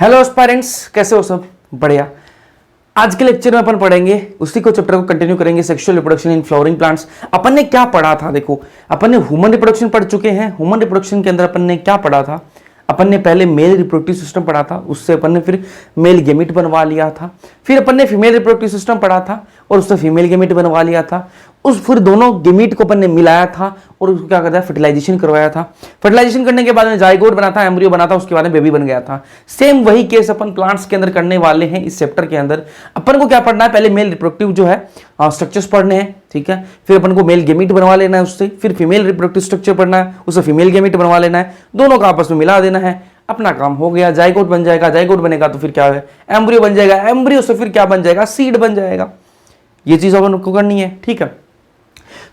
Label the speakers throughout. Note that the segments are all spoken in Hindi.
Speaker 1: हेलो एस्पायरेंट्स, कैसे हो सब? बढ़िया। आज के लेक्चर में अपन पढ़ेंगे उसी को चैप्टर को कंटिन्यू करेंगे, sexual reproduction in flowering plants. अपन ने क्या पढ़ा था? देखो, अपन ने ह्यूमन रिप्रोडक्शन पढ़ चुके हैं। ह्यूमन रिप्रोडक्शन के अंदर अपन ने क्या पढ़ा था? अपन ने पहले मेल रिप्रोडक्टिव सिस्टम पढ़ा था, उससे अपन ने फिर मेल गेमिट बनवा लिया था। फिर अपन ने फीमेल रिप्रोडक्टिव सिस्टम पढ़ा था और उससे फीमेल गेमिट बनवा लिया था। उस फिर दोनों गेमिट को अपन ने मिलाया था और उसको क्या करता है, फर्टिलाइजेशन करवाया था। फर्टिलाइजेशन करने के बाद में जाइगोट बना था, एम्ब्रियो बना था, उसके बाद में बेबी बन गया था। सेम वही केस अपन प्लांट्स के अंदर करने वाले हैं इस चैप्टर के अंदर। अपन को क्या पढ़ना है? पहले मेल रिप्रोडक्टिव जो है स्ट्रक्चर्स पढ़ने हैं, ठीक है। फिर अपन को मेल गेमिट बनवा लेना है उससे, फिर फीमेल रिप्रोडक्टिव स्ट्रक्चर पढ़ना है, उससे फीमेल गेमिट बनवा लेना है, दोनों का आपस में मिला देना है, अपना काम हो गया। जाइगोट बन जाएगा, जाइगोट बनेगा तो फिर क्या है, एम्ब्रियो बन जाएगा, एम्ब्रियो से फिर क्या बन जाएगा, सीड बन जाएगा। ये चीज अपन को करनी है, ठीक है।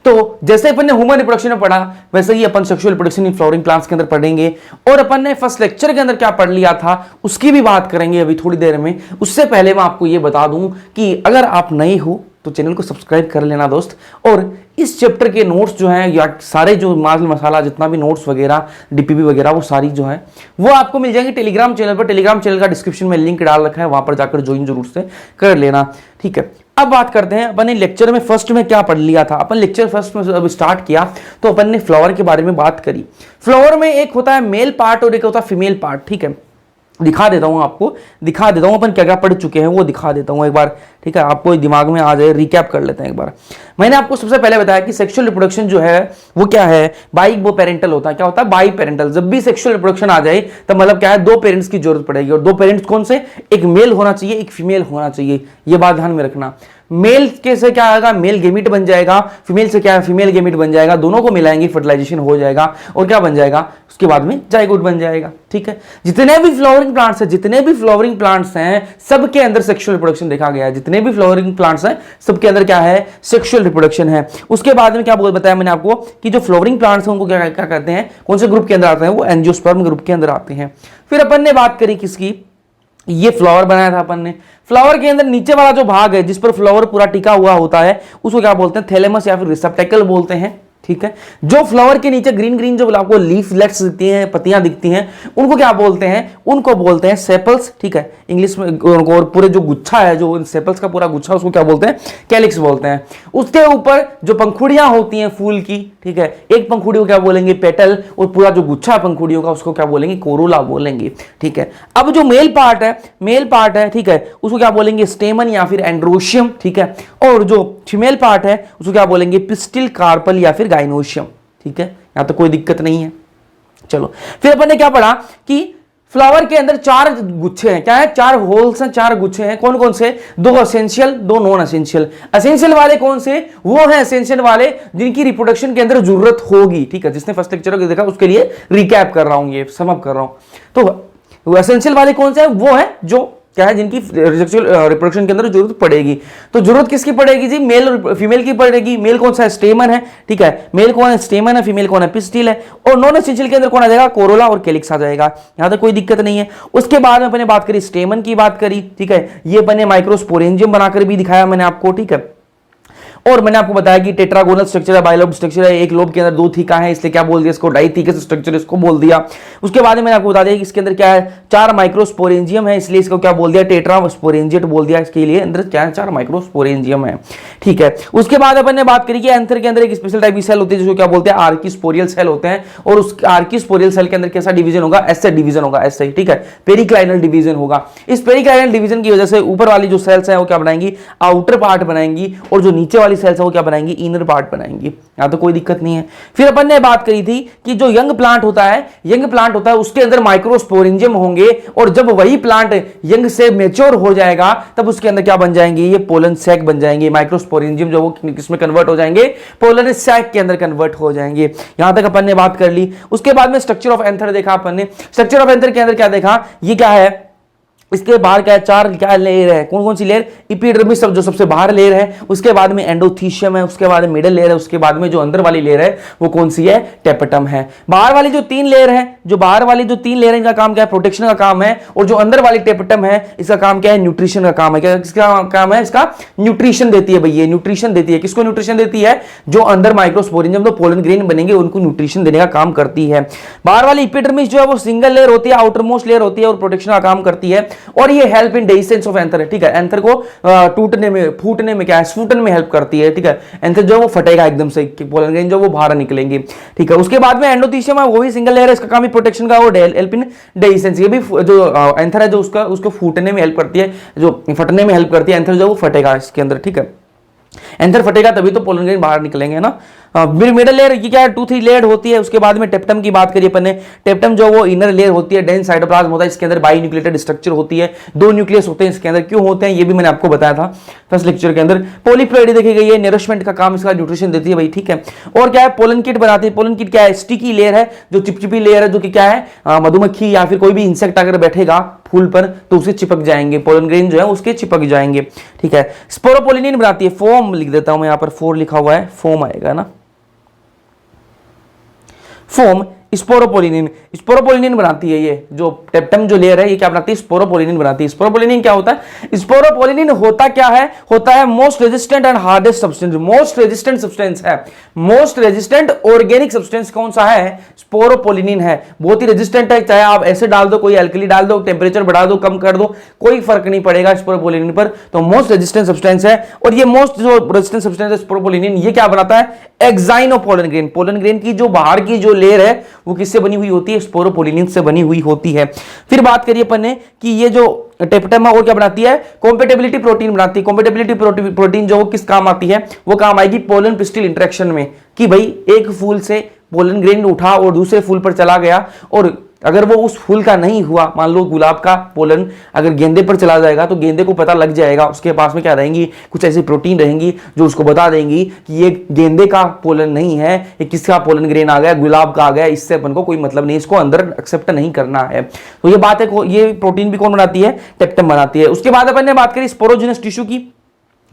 Speaker 1: तो जैसे अपन ने ह्यूमन रिप्रोडक्शन में पढ़ा, वैसे ही अपन sexual reproduction in flowering plants के अंदर पढ़ेंगे। और अपन ने फर्स्ट लेक्चर के अंदर क्या पढ़ लिया था उसकी भी बात करेंगे अभी थोड़ी देर में। उससे पहले मैं आपको यह बता दूं कि अगर आप नए हो तो चैनल को सब्सक्राइब कर लेना दोस्त। और इस चैप्टर के नोट्स जो हैं या सारे जो माल मसाला जितना भी नोट्स वगैरह डीपीपी वगैरह वो सारी जो है वो आपको मिल जाएंगे टेलीग्राम चैनल पर। टेलीग्राम चैनल का डिस्क्रिप्शन में लिंक डाल रखा है, वहां पर जाकर ज्वाइन जरूर से कर लेना, ठीक है। अब बात करते हैं अपन ने लेक्चर में फर्स्ट में क्या पढ़ लिया था। अपन लेक्चर फर्स्ट में अब स्टार्ट किया तो अपन ने फ्लावर के बारे में बात करी। फ्लावर में एक होता है मेल पार्ट और एक होता है फीमेल पार्ट, ठीक है। दिखा देता हूं आपको, दिखा देता हूं अपन क्या क्या पढ़ चुके हैं वो दिखा देता हूं एक बार, ठीक है। आपको दिमाग में आ जाए, रिकैप कर लेते हैं एक बार। मैंने आपको सबसे पहले बताया कि सेक्सुअल रिप्रोडक्शन जो है वो क्या है, वो पेरेंटल होता है। क्या होता है? By parental. जब भी सेक्सुअल रिप्रोडक्शन आ जाए तब मतलब क्या है, दो पेरेंट्स की जरूरत पड़ेगी। और दो पेरेंट्स कौन से? एक मेल होना चाहिए, एक फीमेल होना चाहिए। ये बात ध्यान में रखना। मेल के से क्या आएगा, मेल गेमिट बन जाएगा। फीमेल से क्या है, फीमेल गेमिट बन जाएगा। दोनों को मिलाएंगे, फर्टिलाइजेशन हो जाएगा और क्या बन जाएगा, उसके बाद में जाइगोट बन जाएगा, ठीक है। जितने भी फ्लावरिंग प्लांट्स हैं, जितने भी फ्लावरिंग प्लांट्स हैं सबके अंदर सेक्सुअल रिप्रोडक्शन देखा गया है। जितने भी फ्लावरिंग प्लांट्स हैं सबके अंदर क्या है, सेक्सुअल रिप्रोडक्शन है। उसके बाद में क्या बताया मैंने आपको कि जो फ्लावरिंग प्लांट्स हैं उनको क्या क्या कहते हैं, कौन से ग्रुप के अंदर आते हैं, वो एंजियोस्पर्म ग्रुप के अंदर आते हैं। फिर अपन ने बात करी किसकी, ये फ्लावर बनाया था अपन ने। फ्लावर के अंदर नीचे वाला जो भाग है जिस पर फ्लावर पूरा टिका हुआ होता है उसको क्या बोलते हैं, थैलेमस या फिर रिसेप्टेकल बोलते हैं, ठीक है। जो फ्लावर के नीचे ग्रीन ग्रीन जो आपको लीफलेट्स दिखती हैं, पत्तियां दिखती हैं, उनको क्या बोलते हैं, उनको बोलते हैं सेपल्स, ठीक है। इंग्लिश में और पूरे जो गुच्छा है, जो सेपल्स का पूरा गुच्छा, उसको क्या बोलते हैं, कैलिक्स बोलते हैं। उसके ऊपर जो पंखुड़ियां होती हैं फूल की, ठीक है, एक पंखुड़ी को क्या बोलेंगे, पेटल, और पूरा जो गुच्छा है पंखुड़ियों का उसको क्या बोलेंगे, कोरोला बोलेंगे, ठीक है। अब जो मेल पार्ट है, ठीक है, उसको क्या बोलेंगे, स्टेमन या फिर एंड्रोशियम, ठीक है। और जो फीमेल पार्ट है उसको क्या बोलेंगे, पिस्टिल, कार्पल या फिर गाइनोशियम, ठीक है। यहां तो कोई दिक्कत नहीं है। चलो, फिर अपन ने क्या पढ़ा कि फ्लावर के अंदर चार गुच्छे हैं। क्या है? चार होल्स हैं, चार गुच्छे हैं। कौन कौन से? दो एसेंशियल, दो नॉन एसेंशियल। एसेंशियल वाले कौन से? वो हैं एसेंशियल वाले जिनकी रिप्रोडक्शन के अंदर जरूरत होगी, ठीक है। जिसने फर्स्ट लेक्चर को देखा उसके लिए रिकैप कर रहा हूं, ये समअप कर रहा हूं। तो एसेंशियल वाले कौन से हैं? वो है जो क्या है, जिनकी रिप्रोडक्शन के अंदर जरूरत पड़ेगी। तो जरूरत किसकी पड़ेगी जी? मेल और फीमेल की पड़ेगी। मेल कौन सा है? स्टेमन है, ठीक है। मेल कौन है? स्टेमन है। फीमेल कौन है? पिस्टिल है। और नॉन एसेंशियल के अंदर कौन आ जाएगा? कोरोला और कैलिक्स आ जाएगा। यहां तक कोई दिक्कत नहीं है। उसके बाद में अपने बात करी, स्टेमन की बात करी, ठीक है। ये बने माइक्रोस्पोरेंजियम बनाकर भी दिखाया मैंने आपको, ठीक है। और मैंने आपको बताया कि टेट्रागोनल स्ट्रक्चर है, बाइलोब स्ट्रक्चर है, एक लोब के अंदर दो थीका है, इसलिए क्या बोल दिया इसको, डाइथीकस स्ट्रक्चर इसको बोल दिया। उसके बाद में मैंने आपको बता दिया कि इसके अंदर क्या है, चार माइक्रोस्पोरेंजियम है, इसलिए इसको क्या बोल दिया, टेट्रास्पोरेंजिएट बोल दिया। इसके लिए अंदर क्या है, चार माइक्रोस्पोरेंजियम है, ठीक है। उसके बाद अपन ने बात करी कि एंथर के अंदर एक स्पेशल टाइप की सेल होती है जिसको क्या बोलते हैं, आर्किस्पोरियल सेल होते हैं। और उस आर्किस्पोरियल सेल के अंदर कैसा डिवीजन होगा, ऐसे डिवीजन होगा, ऐसे, ठीक है। पेरिक्लाइनल डिवीजन होगा। इस पेरिक्लाइनल डिवीजन की वजह से ऊपर वाली जो सेल्स है वो क्या बनाएंगी, आउटर पार्ट बनाएंगी, और जो नीचे वाली सेल्स है वो क्या बनाएंगी, इनर पार्ट बनाएंगी। यहां तो कोई दिक्कत नहीं है। फिर अपन ने बात करी थी कि जो यंग प्लांट होता है उसके अंदर माइक्रोस्पोरेंजियम होंगे, और जब वही प्लांट यंग से मैच्योर हो जाएगा तब उसके अंदर क्या बन जाएंगे, ये पोलन सैक बन जाएंगे। माइक्रोस्पोरेंजियम जो वो किसमें कन्वर्ट हो जाएंगे, पोलन सैक के अंदर कन्वर्ट हो जाएंगे। यहां तक अपन ने बात कर ली। उसके बाद में स्ट्रक्चर ऑफ एंथर देखा अपन ने। स्ट्रक्चर ऑफ एंथर के अंदर क्या देखा, ये क्या है, इसके बाहर क्या है, 4 क्या लेयर है, कौन कौन सी लेयर, एपिडर्मिस सब जो सबसे बाहर लेयर है, उसके बाद में एंडोथीशियम है, उसके बाद मिडल लेयर है, उसके बाद में जो अंदर वाली लेयर है वो कौन सी है, टेपेटम है। बाहर वाली जो 3 लेयर है, जो बाहर वाली जो 3 लेयर है इनका काम क्या है, प्रोटेक्शन का काम है, और जो अंदर वाली टेपेटम है इसका काम क्या है, न्यूट्रिशन का काम है। क्या किसका काम है, इसका न्यूट्रिशन देती है भैया, न्यूट्रिशन देती है। किसको न्यूट्रिशन देती है, जो अंदर माइक्रोस्पोरेंजियम जो पोलन ग्रेन बनेंगे उनको न्यूट्रिशन देने का काम करती है। बाहर वाली एपिडर्मिस जो है वो सिंगल लेयर होती है, आउटर मोस्ट लेयर होती है और प्रोटेक्शन का काम करती है, और ये हेल्प इन डेसेंस ऑफ एंथर है, ठीक है, एंथर को टूटने में, फूटने में, क्या है, स्फूटन में हेल्प करती है, ठीक है, एंथर जो वो फटेगा एकदम से, पोलन ग्रेन जो वो बाहर निकलेंगे, ठीक है। उसके बाद में एंडोथीशियम है, वो भी सिंगल लेयर है, इसका काम ही प्रोटेक्शन का, वो हेल्प इन डेसेंस, ये भी जो एंथर है जो उसको फूटने में हेल्प करती है, जो फटने में हेल्प करती है, एंथर जो वो फटेगा इसके अंदर, ठीक है, एंथर फटेगा तभी तो पोलन ग्रेन बाहर निकलेंगे ना। मिडल लेयर ये क्या है, 2-3 लेयर होती है। उसके बाद में टेप्टम की बात करिए अपन ने, टेप्टम जो वो इनर लेयर होती है, डेंस साइटोप्लाज्म होता है, इसके अंदर बाई न्यूक्लिएटेड स्ट्रक्चर होती है, 2 न्यूक्लियस होते हैं इसके अंदर। क्यों होते हैं ये भी मैंने आपको बताया था फर्स्ट लेक्चर के अंदर। पॉलीप्लोइडी देखी गई है, नरिशमेंट का काम इसका, न्यूट्रिशन देती है भाई, ठीक है। और क्या है, पोलन किट बनाती है। पोलन किट क्या है, स्टिकी लेयर है, जो चिपचिपी लेयर है, जो कि क्या है, मधुमक्खी या फिर कोई भी इंसेक्ट अगर बैठेगा फूल पर तो उसे चिपक जाएंगे, पोलन ग्रेन जो है उसके चिपक जाएंगे, ठीक है। स्पोरोपोलिनिन बनाती है, फोम लिख देता हूं मैं यहां पर, 4 लिखा हुआ है, फोम आएगा ना, फोम स्पोरोपोलिनिन, स्पोरोपोलिनिन बनाती है। ये जो टेप्टम जो लेयर है ये क्या बनाती है, स्पोरोपोलिनिन बनाती है। स्पोरोपोलिनिन क्या होता है, स्पोरोपोलिनिन होता क्या है, होता है most resistant and hardest substance, most resistant substance है, मोस्ट रेजिस्टेंट ऑर्गेनिक सब्सटेंस कौन सा है, स्पोरोपोलिनिन है। बहुत ही रेजिस्टेंट है, चाहे आप एसिड डाल दो, कोई एल्कली डाल दो, टेम्परेचर बढ़ा दो, कम कर दो, कोई फर्क नहीं पड़ेगा स्पोरोपोलिनिन पर। तो मोस्ट रेजिस्टेंट सब्सटेंस है, और ये मोस्ट जो रेजिस्टेंट सब्सटेंस है स्पोरोपोलिनिन, ये क्या बनाता है, exine of pollen grain. Pollen grain की जो बाहर की जो लेयर है वो किससे बनी हुई होती है, स्पोरोपोलिनिन से बनी हुई होती है। फिर बात करिए अपन ने कि ये जो टेप्टम है वो क्या बनाती है, कॉम्पेटेबिलिटी प्रोटीन बनाती है। कॉम्पेटेबिलिटी प्रोटीन जो किस काम आती है, वो काम आएगी पोलन पिस्टिल इंटरेक्शन में, कि भाई एक फूल से पोलन ग्रेन उठा और दूसरे फूल पर चला गया, और अगर वो उस फूल का नहीं हुआ, मान लो गुलाब का पोलन अगर गेंदे पर चला जाएगा तो गेंदे को पता लग जाएगा, उसके पास में क्या रहेंगी, कुछ ऐसी प्रोटीन रहेंगी जो उसको बता देंगी कि ये गेंदे का पोलन नहीं है, ये किसका पोलन ग्रेन आ गया, गुलाब का आ गया, इससे अपन को कोई मतलब नहीं, इसको अंदर एक्सेप्ट नहीं करना है। तो ये बात है, ये प्रोटीन भी कौन बनाती है, टेप्टम बनाती है। उसके बाद अपन ने बात करी स्पोरोजिनस टिश्यू की,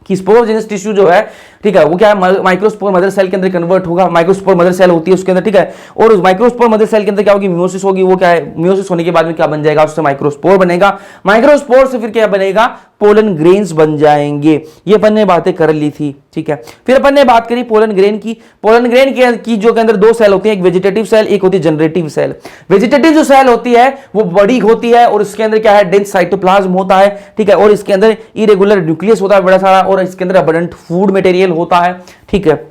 Speaker 1: कि स्पोरोजिनस टिश्यू जो है, ठीक है, वो क्या है, माइक्रोस्पोर मदर सेल के अंदर कन्वर्ट होगा। माइक्रोस्पोर मदर सेल होती है उसके अंदर, ठीक है, और उस माइक्रोस्पोर मदर सेल के अंदर क्या होगी, मियोसिस होगी। वो क्या है, मियोसिस होने के बाद में क्या बन जाएगा, उससे माइक्रोस्पोर बनेगा, माइक्रोस्पोर से फिर क्या बनेगा, पोलन ग्रेन्स बन जाएंगे। ये अपन ने बातें कर ली थी, ठीक है। फिर अपन ने बात करी पोलन ग्रेन की। पोलन ग्रेन की जो के अंदर 2 सेल होती है, एक वेजिटेटिव सेल, एक होती है जनरेटिव सेल। वेजिटेटिव जो सेल होती है वो बड़ी होती है, और इसके अंदर क्या है, डेंस साइटोप्लाज्म होता है, ठीक है, और इसके अंदर इरेगुलर न्यूक्लियस होता है बड़ा सारा, और इसके अंदर अबंडेंट फूड मटेरियल होता है, ठीक है।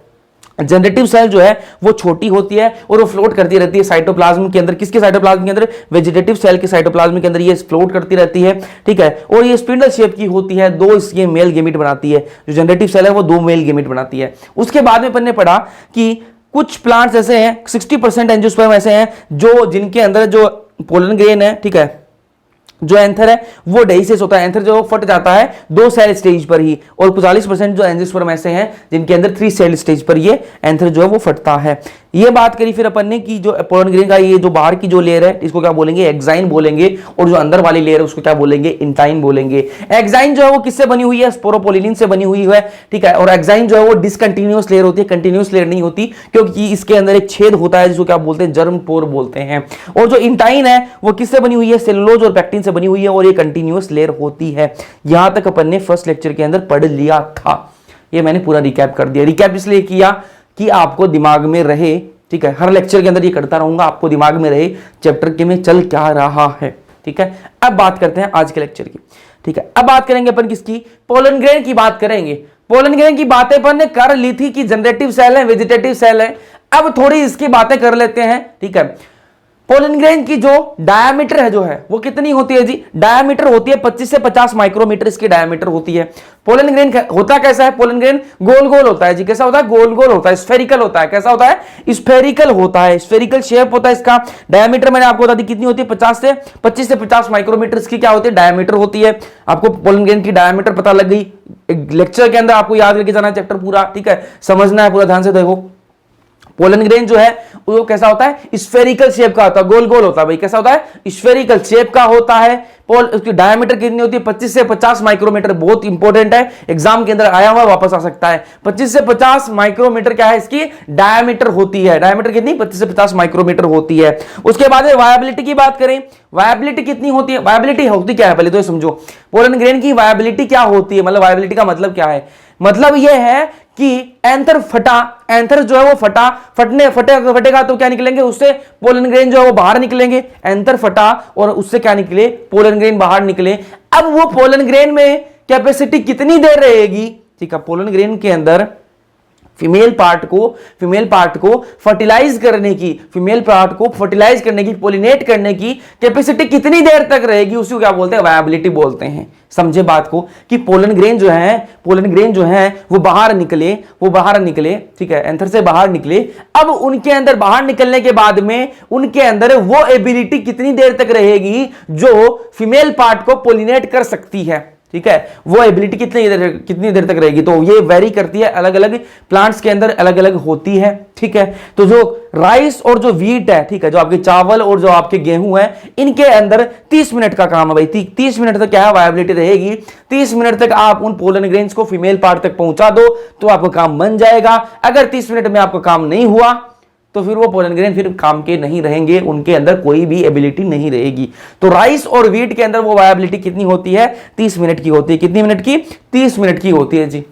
Speaker 1: जनरेटिव सेल जो है वो छोटी होती है और वो फ्लोट करती रहती है साइटोप्लाज्म के अंदर। किसके साइटोप्लाज्म के अंदर, वेजिटेटिव सेल के साइटोप्लाज्म के अंदर ये फ्लोट करती रहती है, ठीक है। और ये स्पिंडल शेप की होती है, 2 ये मेल गेमिट बनाती है। जो जनरेटिव सेल है वो 2 मेल गेमिट बनाती है। उसके बाद में अपन ने पढ़ा कि कुछ प्लांट्स ऐसे हैं, 60% एंजियोस्पर्म ऐसे हैं जो जिनके अंदर जो पोलन ग्रेन है, ठीक है, जो एंथर है वो डेइसेस होता है, एंथर जो फट जाता है 2 सेल स्टेज पर ही, और 45% जो एंजियोस्पर्म ऐसे हैं जिनके अंदर 3 सेल स्टेज पर ये एंथर जो है वो फटता है। ये बात करी फिर अपन ने कि जो पोलन ग्रेन का ये जो बाहर की जो लेयर है इसको क्या बोलेंगे, एक्साइन बोलेंगे, और जो अंदर वाली लेयर है उसको क्या बोलेंगे, इंटाइन बोलेंगे। एक्साइन जो है वो किससे बनी हुई है, स्पोरोपोलिनिन से बनी हुई है, ठीक है। और एक्साइन जो है वो डिसकंटिन्यूअस लेयर होती है, कंटिन्यूअस लेयर नहीं होती, क्योंकि इसके अंदर एक छेद होता है जिसको क्या बोलते हैं, जर्म पोर बोलते हैं। और जो इंटाइन है वो किससे बनी हुई है, सेलुलोज और पेक्टिन से बनी हुई है, और ये कंटिन्यूअस लेयर होती है। यहां तक अपन ने फर्स्ट लेक्चर के अंदर पढ़ लिया था। ये मैंने पूरा रिकैप कर दिया। रिकैप इसलिए किया कि आपको दिमाग में रहे, ठीक है, हर लेक्चर के अंदर ये करता रहूंगा, आपको दिमाग में रहे चैप्टर के में चल क्या रहा है, ठीक है। अब बात करते हैं आज के लेक्चर की, ठीक है। अब बात करेंगे अपन किसकी, पोलन ग्रेन की बात करेंगे। पोलन ग्रेन की बातें अपन ने कर ली थी कि जनरेटिव सेल है, वेजिटेटिव सेल है। अब थोड़ी इसकी बातें कर लेते हैं, ठीक है। पोलन ग्रेन की जो डायामीटर है जो है वो कितनी होती है जी, डायामीटर होती है 25 से 50 माइक्रोमीटर इसकी डायामीटर होती है। पोलन ग्रेन होता कैसा है, पोलन ग्रेन गोल गोल होता है जी। कैसा होता है, गोल गोल होता है, स्फेरिकल होता है। कैसा होता है, स्फेरिकल होता है, स्फेरिकल शेप होता है इसका। डायामीटर मैंने आपको बता दी कितनी होती है, 25 से 50 माइक्रोमीटर इसकी क्या होती है, डायामीटर होती है। आपको पोलन ग्रेन की डायामीटर पता लग गई। लेक्चर के अंदर आपको याद करके जाना है चैप्टर पूरा, ठीक है, समझना है पूरा, ध्यान से देखो। पोलन ग्रेन जो है वो कैसा होता है, स्फेरिकल शेप का होता है, गोल गोल होता है भाई। कैसा होता है, स्फेरिकल शेप का होता है। उसकी डायमीटर कितनी होती है, 25 से 50 माइक्रोमीटर। बहुत इंपॉर्टेंट है, एग्जाम के अंदर आया हुआ वापस आ सकता है। 25 से 50 माइक्रोमीटर क्या है इसकी डायमीटर होती है। डायमीटर कितनी, 25 से 50 माइक्रोमीटर होती है। उसके बाद वायबिलिटी की बात करें, वायबिलिटी कितनी होती है, वायबिलिटी होती क्या है पहले तो ये समझो। पोलन ग्रेन की वायबिलिटी क्या होती है, मतलब वायबिलिटी का मतलब क्या है, मतलब यह है कि एंथर फटा, एंथर जो है वो फटेगा तो क्या निकलेंगे उससे, पोलन ग्रेन जो है वो बाहर निकलेंगे। एंथर फटा और उससे क्या निकले, पोलन ग्रेन बाहर निकले। अब वो पोलन ग्रेन में कैपेसिटी कितनी देर रहेगी, ठीक है। पोलन ग्रेन के अंदर फीमेल पार्ट को फर्टिलाइज करने की, पोलिनेट करने की कैपेसिटी कितनी देर तक रहेगी, उसी को क्या बोलते हैं, वायबिलिटी बोलते हैं। समझे बात को, कि पोलन ग्रेन जो है वो बाहर निकले, ठीक है, एंथर से बाहर निकले। अब उनके अंदर बाहर निकलने के बाद में उनके अंदर वो एबिलिटी कितनी देर तक रहेगी जो फीमेल पार्ट को पोलिनेट कर सकती है, ठीक है। वो एबिलिटी कितनी देर तक रहेगी, तो ये वेरी करती है, अलग अलग प्लांट्स के अंदर अलग अलग होती है, ठीक है। तो जो राइस और जो व्हीट है, ठीक है, जो आपके चावल और जो आपके गेहूं है, इनके अंदर 30 मिनट का काम है भाई। 30 मिनट तक क्या है, वायबिलिटी रहेगी। 30 मिनट तक आप उन पोलन ग्रेन्स को फीमेल पार्ट तक पहुंचा दो तो आपका काम बन जाएगा। अगर 30 मिनट में आपका काम नहीं हुआ तो फिर वो पोलन ग्रेन फिर काम के नहीं रहेंगे, उनके अंदर कोई भी एबिलिटी नहीं रहेगी। तो राइस और व्हीट के अंदर वो वायबिलिटी कितनी होती है, 30 मिनट की होती है। कितनी मिनट की, 30 मिनट की होती है जी।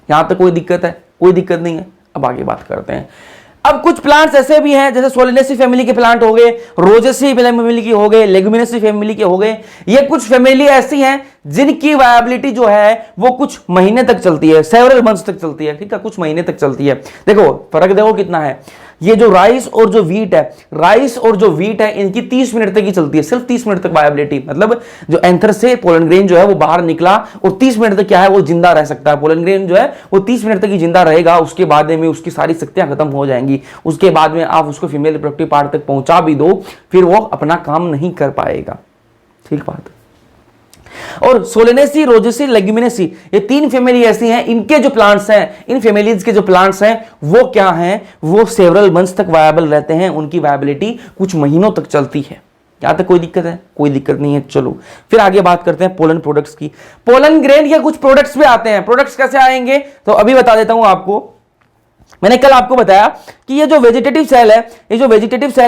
Speaker 1: यहां तक कोई दिक्कत है, कोई दिक्कत नहीं है। अब आगे बात करते हैं। अब कुछ प्लांट्स ऐसे भी हैं जैसे सोलेनेसी फैमिली के प्लांट हो गए, रोजेसी फैमिली के हो गए, लेगुमिनेसी फैमिली के हो गए। ये कुछ फैमिली ऐसी हैं जिनकी वायबिलिटी जो है वो कुछ महीने तक चलती है, सेवरल मंथ्स तक चलती है, ठीक है, कुछ महीने तक चलती है। देखो फर्क देखो कितना है। ये जो राइस और जो व्हीट है, इनकी 30 मिनट तक ही चलती है, सिर्फ 30 मिनट तक वायबिलिटी। मतलब जो एंथर से पोलन ग्रेन जो है वो बाहर निकला और 30 मिनट तक क्या है वो जिंदा रह सकता है। पोलन ग्रेन जो है वो 30 मिनट तक ही जिंदा रहेगा, उसके बाद में उसकी सारी शक्तियां खत्म हो जाएंगी। उसके बाद में आप उसको फीमेल रिप्रोडक्टिव पार्ट तक पहुंचा भी दो, फिर वो अपना काम नहीं कर पाएगा, ठीक बात। और सोलेनेसी, रोजेसी, लेग्यूमिनेसी, ये 3 फैमिली ऐसी हैं, इनके जो प्लांट्स हैं, इन फैमिलीज के जो प्लांट्स हैं वो क्या हैं, वो सेवरल मंथ्स तक वायबल रहते हैं, उनकी वायबिलिटी कुछ महीनों तक चलती है। यहां तक कोई दिक्कत है, कोई दिक्कत नहीं है। चलो फिर आगे बात करते हैं पोलन प्रोडक्ट्स की। पोलन ग्रेन के कुछ प्रोडक्ट्स भी आते हैं। प्रोडक्ट्स कैसे आएंगे तो अभी बता देता हूं आपको। मैंने कल आपको बताया कि ये जो वेजिटेटिव सेल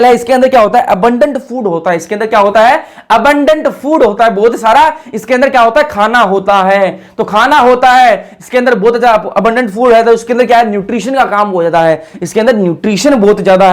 Speaker 1: है, इसके अंदर क्या होता है, अबंडेंट फूड होता है। इसके अंदर क्या होता है, अबंडेंट फूड होता है, बहुत सारा इसके अंदर क्या होता है, खाना होता है। तो खाना होता है इसके अंदर, बहुत ज्यादा अबंडेंट फूड है, तो उसके अंदर क्या है, न्यूट्रिशन का काम हो जाता है। इसके अंदर न्यूट्रिशन बहुत ज्यादा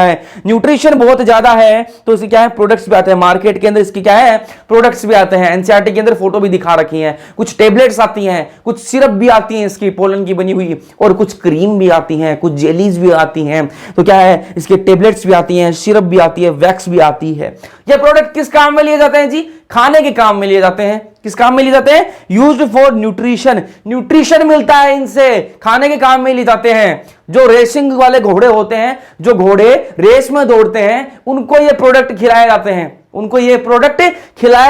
Speaker 1: है, तो इसके क्या है, प्रोडक्ट्स भी आते हैं मार्केट के अंदर। इसकी क्या है, प्रोडक्ट्स भी आते हैं। एनसीईआरटी के अंदर फोटो भी दिखा रखी है। कुछ टेबलेट्स आती हैं, कुछ सिरप भी आती है इसकी पोलन की बनी हुई, और कुछ क्रीम भी आती है, कुछ जेलीज भी आती हैं। तो क्या है, इसके टेबलेट्स भी आती हैं, सिरप भी आती है, वैक्स भी आती है। ये प्रोडक्ट किस काम में लिए जाते हैं जी, खाने के काम में लिए जाते हैं। किस काम में लिए जाते हैं, यूज्ड फॉर न्यूट्रिशन। न्यूट्रिशन मिलता है इनसे, खाने के काम में लिए जाते हैं। जो रेसिंग वाले घोड़े होते हैं, जो घोड़े रेस में दौड़ते हैं, उनको ये प्रोडक्ट खिलाए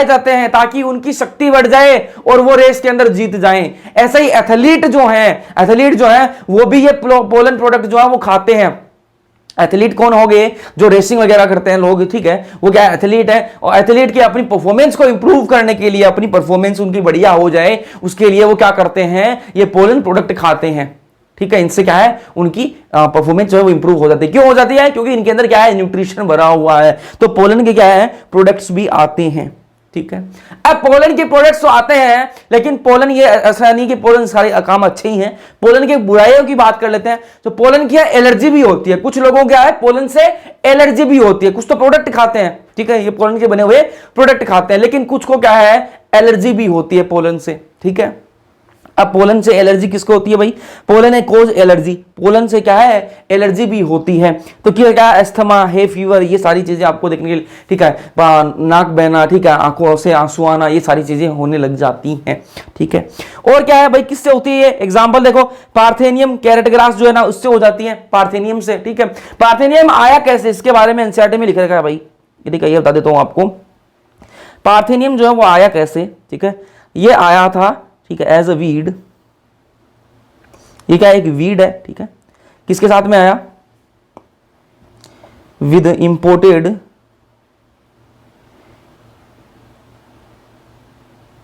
Speaker 1: जाते हैं, ताकि उनकी शक्ति बढ़ जाए और वो रेस के अंदर जीत जाएं। ऐसे ही एथलीट जो है वो भी ये पोलन प्रोडक्ट जो है वो खाते हैं। एथलीट कौन हो गए, जो रेसिंग वगैरह करते हैं लोग, ठीक है, वो क्या एथलीट है। और एथलीट की अपनी परफॉर्मेंस को इंप्रूव करने के लिए, अपनी परफॉर्मेंस उनकी बढ़िया हो जाए, उसके लिए वो क्या करते हैं, ये पोलन प्रोडक्ट खाते हैं, ठीक है। इनसे क्या है, उनकी परफॉर्मेंस जो है वो इंप्रूव हो जाती है। क्यों हो जाती है, क्योंकि इनके अंदर क्या है, न्यूट्रिशन भरा हुआ है। तो पोलन के क्या है, प्रोडक्ट्स भी आते हैं, ठीक है। अब पोलन के प्रोडक्ट्स तो आते हैं, लेकिन पोलन ये ऐसा नहीं कि पोलन सारे काम अच्छे ही हैं। पोलन के बुराइयों की बात कर लेते हैं। तो पोलन की एलर्जी भी होती है। कुछ लोगों क्या है, पोलन से एलर्जी भी होती है। कुछ तो प्रोडक्ट खाते हैं, ठीक है, ये पोलन के बने हुए प्रोडक्ट खाते हैं, लेकिन कुछ को क्या है, एलर्जी भी होती है पोलन से, ठीक है। अब पोलन से एलर्जी किसको होती है भाई, पोलन है कोज एलर्जी। पोलन से क्या है, एलर्जी भी होती है। तो क्या, एस्थमा है, फीवर, ये सारी चीजें आपको देखने के लिए, ठीक है, नाक बहना, ठीक है, आंखों से आंसू आना, ये सारी चीजें होने लग जाती हैं, ठीक है। और क्या है भाई, किससे होती है, एग्जाम्पल देखो, पार्थेनियम कैरेट ग्रास जो है ना, उससे हो जाती है, पार्थेनियम से, ठीक है। पार्थेनियम आया कैसे, इसके बारे में एनसीईआरटी में लिख रखा है भाई, ठीक है, ये बता देता हूं आपको। पार्थेनियम जो है वो आया कैसे, ठीक है, ये आया था, ठीक है, एज अ वीड। ये क्या, एक वीड है, ठीक है। किसके साथ में आया, विद इंपोर्टेड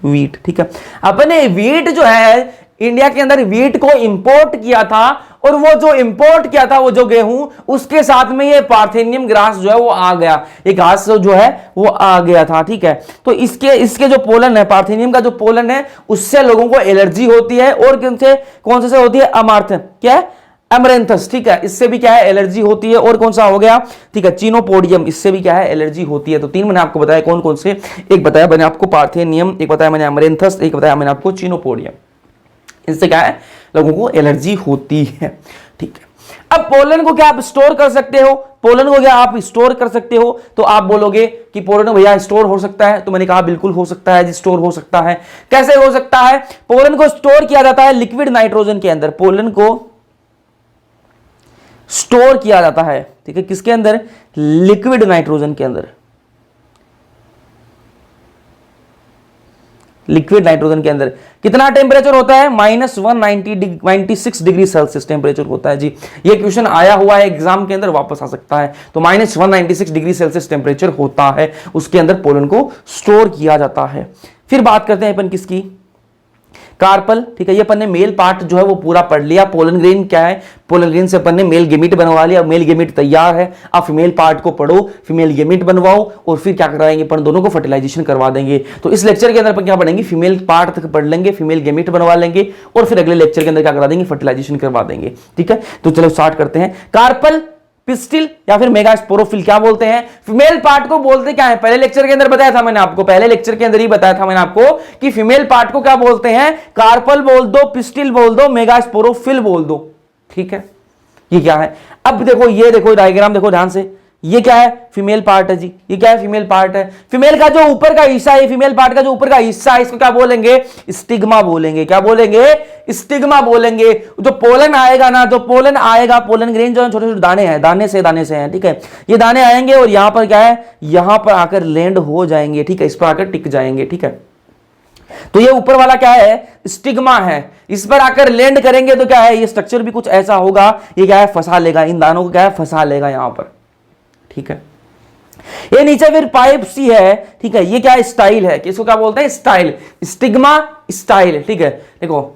Speaker 1: वीट। ठीक है, अपने वीट जो है इंडिया के अंदर वीट को इंपोर्ट किया था, और वो जो इंपोर्ट किया था वो जो गेहूं, उसके साथ में ये पार्थेनियम ग्रास जो है वो आ गया, ये घास जो है वो आ गया था। ठीक है, तो इसके जो पोलन है, पार्थेनियम का जो पोलन है, उससे लोगों को एलर्जी होती है। और कौन से होती है? अमार्थ, क्या है? अमरेंथस। ठीक है, इससे भी क्या है? एलर्जी होती है। और कौन सा हो गया? ठीक है, चिनोपोडियम, इससे भी क्या है? एलर्जी होती है। तो 3 मैंने आपको बताया, कौन कौन से? एक बताया मैंने आपको पार्थेनियम, एक बताया मैंने अमरेंथस, एक बताया मैंने आपको चिनोपोडियम। इससे क्या है? लोगों को एलर्जी होती है। ठीक है, अब पोलन को क्या आप स्टोर कर सकते हो? पोलन को क्या आप स्टोर कर सकते हो? तो आप बोलोगे कि पोलन भैया स्टोर हो सकता है, तो मैंने कहा बिल्कुल हो सकता है जी, स्टोर हो सकता है। कैसे हो सकता है? पोलन को स्टोर किया जाता है लिक्विड नाइट्रोजन के अंदर। पोलन को स्टोर किया जाता है, ठीक है, किसके अंदर? लिक्विड नाइट्रोजन के अंदर। लिक्विड नाइट्रोजन के अंदर कितना टेम्परेचर होता है? -196 डिग्री सेल्सियस टेम्परेचर होता है जी। ये क्वेश्चन आया हुआ है एग्जाम के अंदर, वापस आ सकता है। तो -196 डिग्री सेल्सियस टेम्परेचर होता है, उसके अंदर पोलन को स्टोर किया जाता है। फिर बात करते हैं अपन किसकी? कार्पल। ठीक है, ये अपन ने मेल पार्ट जो है वो पूरा पढ़ लिया। पोलन ग्रेन क्या है? पोलन ग्रेन से अपन ने मेल गेमिट बनवा लिया। मेल गेमिट तैयार है, आप फीमेल पार्ट को पढ़ो, फीमेल गेमिट बनवाओ, और फिर क्या कराएंगे अपन? दोनों को फर्टिलाइजेशन करवा देंगे। तो इस लेक्चर के अंदर अपन क्या पढ़ेंगे? फीमेल पार्ट तक पढ़ लेंगे, फीमेल गेमिट बनवा लेंगे, और फिर अगले लेक्चर के अंदर क्या करा देंगे? फर्टिलाइजेशन करवा देंगे। ठीक है, तो चलो स्टार्ट करते हैं। कार्पल, पिस्टिल या फिर मेगास्पोरोफिल क्या बोलते हैं? फीमेल पार्ट को बोलते क्या है? पहले लेक्चर के अंदर बताया था मैंने आपको, पहले लेक्चर के अंदर ही बताया था मैंने आपको कि फीमेल पार्ट को क्या बोलते हैं? कार्पल बोल दो, पिस्टिल बोल दो, मेगास्पोरोफिल बोल दो। ठीक है, ये क्या है? अब देखो, ये देखो डायग्राम देखो ध्यान से, ये क्या है? फीमेल पार्ट है जी। ये क्या है? फीमेल पार्ट है। फीमेल का जो ऊपर का हिस्सा है, फीमेल पार्ट का जो ऊपर का हिस्सा है, इसको क्या बोलेंगे? स्टिग्मा बोलेंगे। क्या बोलेंगे? स्टिग्मा बोलेंगे। जो पोलन आएगा ना, जो पोलन आएगा, पोलन ग्रेन जो छोटे छोटे दाने हैं, दाने से हैं। ठीक है, ये दाने आएंगे और यहां पर क्या है? यहां पर आकर लैंड हो जाएंगे। ठीक है, इस पर आकर टिक जाएंगे। ठीक है, तो ये ऊपर वाला क्या है? स्टिग्मा है। इस पर आकर लैंड करेंगे तो क्या है? ये स्ट्रक्चर भी कुछ ऐसा होगा, ये क्या है? फंसा लेगा, इन दानों को क्या है? फंसा लेगा यहां पर। ठीक है, ये नीचे फिर पाइप सी है। ठीक है, ये क्या है? स्टाइल है। किसको क्या बोलते हैं? Style, stigma, style. ठीक है, देखो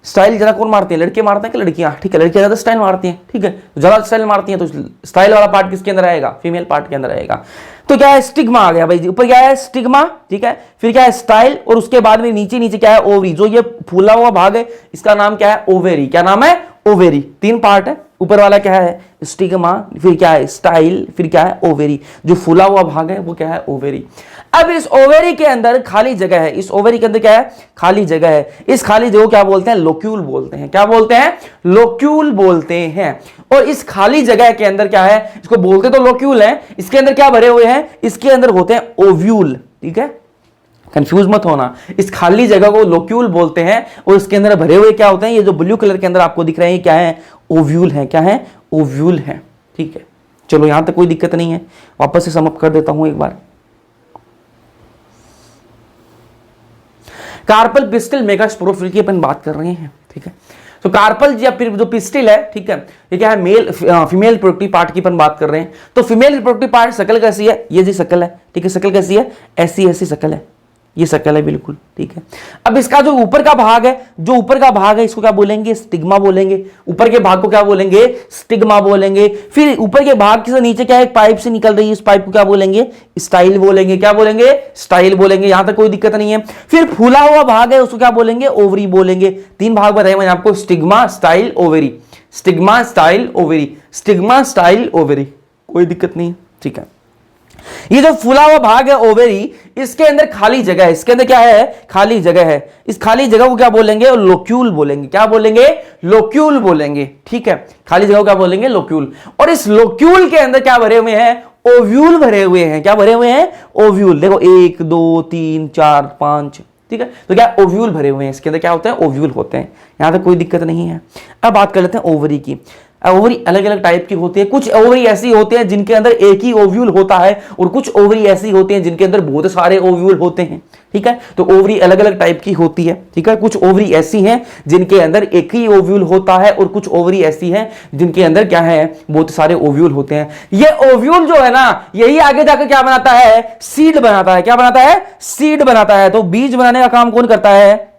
Speaker 1: स्टाइल ज्यादा कौन मारते हैं? लड़के मारते हैं कि लड़कियां? ठीक है, लड़कियां ज्यादा स्टाइल मारती हैं। ठीक है, ज्यादा स्टाइल मारती हैं, तो स्टाइल वाला पार्ट किसके अंदर आएगा? फीमेल पार्ट के अंदर आएगा। तो क्या है? स्टिग्मा आ गया भाई, ऊपर क्या है? स्टिग्मा। ठीक है, फिर क्या है? स्टाइल, और उसके बाद में नीचे नीचे क्या है? ओवरी। जो ये फूला हुआ भाग है, इसका नाम क्या है? ओवेरी। क्या नाम है? ओवेरी। 3 पार्ट है, ऊपर वाला क्या है? स्टिग्मा, फिर क्या है? स्टाइल, फिर क्या है? ओवेरी। जो फूला हुआ भाग है वो क्या है? ओवेरी। अब इस ओवेरी के अंदर खाली जगह है। इस ओवेरी के अंदर क्या है? खाली जगह है। इस खाली जगह को क्या बोलते हैं? लोक्यूल बोलते हैं। क्या बोलते हैं? लोक्यूल बोलते हैं। और इस खाली जगह के अंदर क्या है? इसको बोलते तो लोक्यूल है, इसके अंदर क्या भरे हुए हैं? इसके अंदर होते हैं ओव्यूल। ठीक है, कंफ्यूज मत होना, इस खाली जगह को लोक्यूल बोलते हैं, और इसके अंदर भरे हुए क्या होते हैं? ये जो ब्लू कलर के अंदर आपको दिख रहे हैं, क्या है? ओव्यूल है। क्या है? ओव्यूल है। ठीक है, चलो यहां तक कोई दिक्कत नहीं है। वापस से समअप कर देता हूं एक बार। कार्पल, पिस्टिल, मेगास्पोरोफिल की अपन बात कर रहे हैं। ठीक है, तो कार्पल या फिर जो पिस्टिल है, ठीक है, ये क्या है? मेल फीमेल रिप्रोडक्टिव पार्ट की अपन बात कर रहे हैं। तो फीमेल रिप्रोडक्टिव पार्ट शक्ल कैसी है? ये जी शक्ल है। ठीक है, शक्ल कैसी है? ऐसी ऐसी शक्ल है, ये शक्ल है बिल्कुल। ठीक है, अब इसका जो ऊपर का भाग है, जो ऊपर का भाग है, इसको क्या बोलेंगे? स्टिग्मा बोलेंगे। ऊपर के भाग को क्या बोलेंगे? स्टिग्मा बोलेंगे। फिर ऊपर के भाग से नीचे क्या है? एक पाइप से निकल रही है, इस पाइप को क्या बोलेंगे? स्टाइल बोलेंगे। क्या बोलेंगे? स्टाइल बोलेंगे। यहां तक कोई दिक्कत नहीं है। फिर फूला हुआ भाग है, उसको क्या बोलेंगे? ओवरी बोलेंगे। 3 भाग बताए मैंने आपको, stigma, style, ovary. Stigma, style, ovary. Stigma, style, ovary, कोई दिक्कत नहीं। ठीक है, ये जो फूला हुआ भाग है ओवेरी, इसके अंदर खाली जगह है। इसके अंदर क्या है? खाली जगह है। इस खाली जगह को क्या बोलेंगे? लोक्यूल बोलेंगे। क्या बोलेंगे? लोक्यूल बोलेंगे। ठीक है, खाली जगह को क्या बोलेंगे? लोक्यूल। और इस लोक्यूल के अंदर क्या भरे हुए हैं? ओव्यूल भरे हुए हैं। क्या भरे हुए हैं? ओव्यूल। देखो 1 2 3 4 5। ठीक है, तो क्या? ओव्यूल भरे हुए हैं। इसके अंदर क्या होता है? ओव्यूल होते हैं। यहां तक कोई दिक्कत नहीं है। अब बात कर लेते हैं ओवरी की। ओवरी अलग अलग टाइप की होती है। कुछ ओवरी ऐसी होती हैं जिनके अंदर एक ही ओव्यूल होता है, और कुछ ओवरी ऐसी होती हैं जिनके अंदर बहुत सारे ओव्यूल होते हैं। ठीक है। तो ओवरी अलग अलग टाइप की होती है, ठीक है। कुछ ओवरी ऐसी हैं जिनके अंदर एक ही ओव्यूल होता है और कुछ ओवरी ऐसी हैं जिनके अंदर क्या है, बहुत सारे ओव्यूल होते हैं। ये ओव्यूल जो है ना, यही आगे जाकर क्या बनाता है, सीड बनाता है। क्या बनाता है, सीड बनाता है। तो बीज बनाने का काम कौन करता है,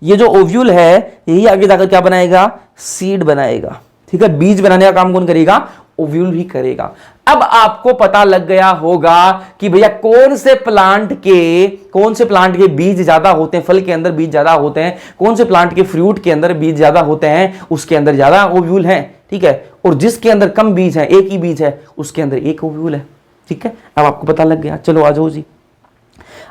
Speaker 1: ये जो ओव्यूल है यही आगे जाकर क्या बनाएगा, सीड बनाएगा, ठीक है। बीज बनाने का काम कौन करेगा, ओव्यूल ही करेगा। अब आपको पता लग गया होगा कि भैया कौन से प्लांट के बीज ज्यादा होते हैं, फल के अंदर बीज ज्यादा होते हैं, कौन से प्लांट के फ्रूट के अंदर बीज ज्यादा होते हैं, उसके अंदर ज्यादा ओव्यूल है, ठीक है। और जिसके अंदर कम बीज है, एक ही बीज है, उसके अंदर एक ओव्यूल है, ठीक है। अब आपको पता लग गया। चलो आ जाओ जी।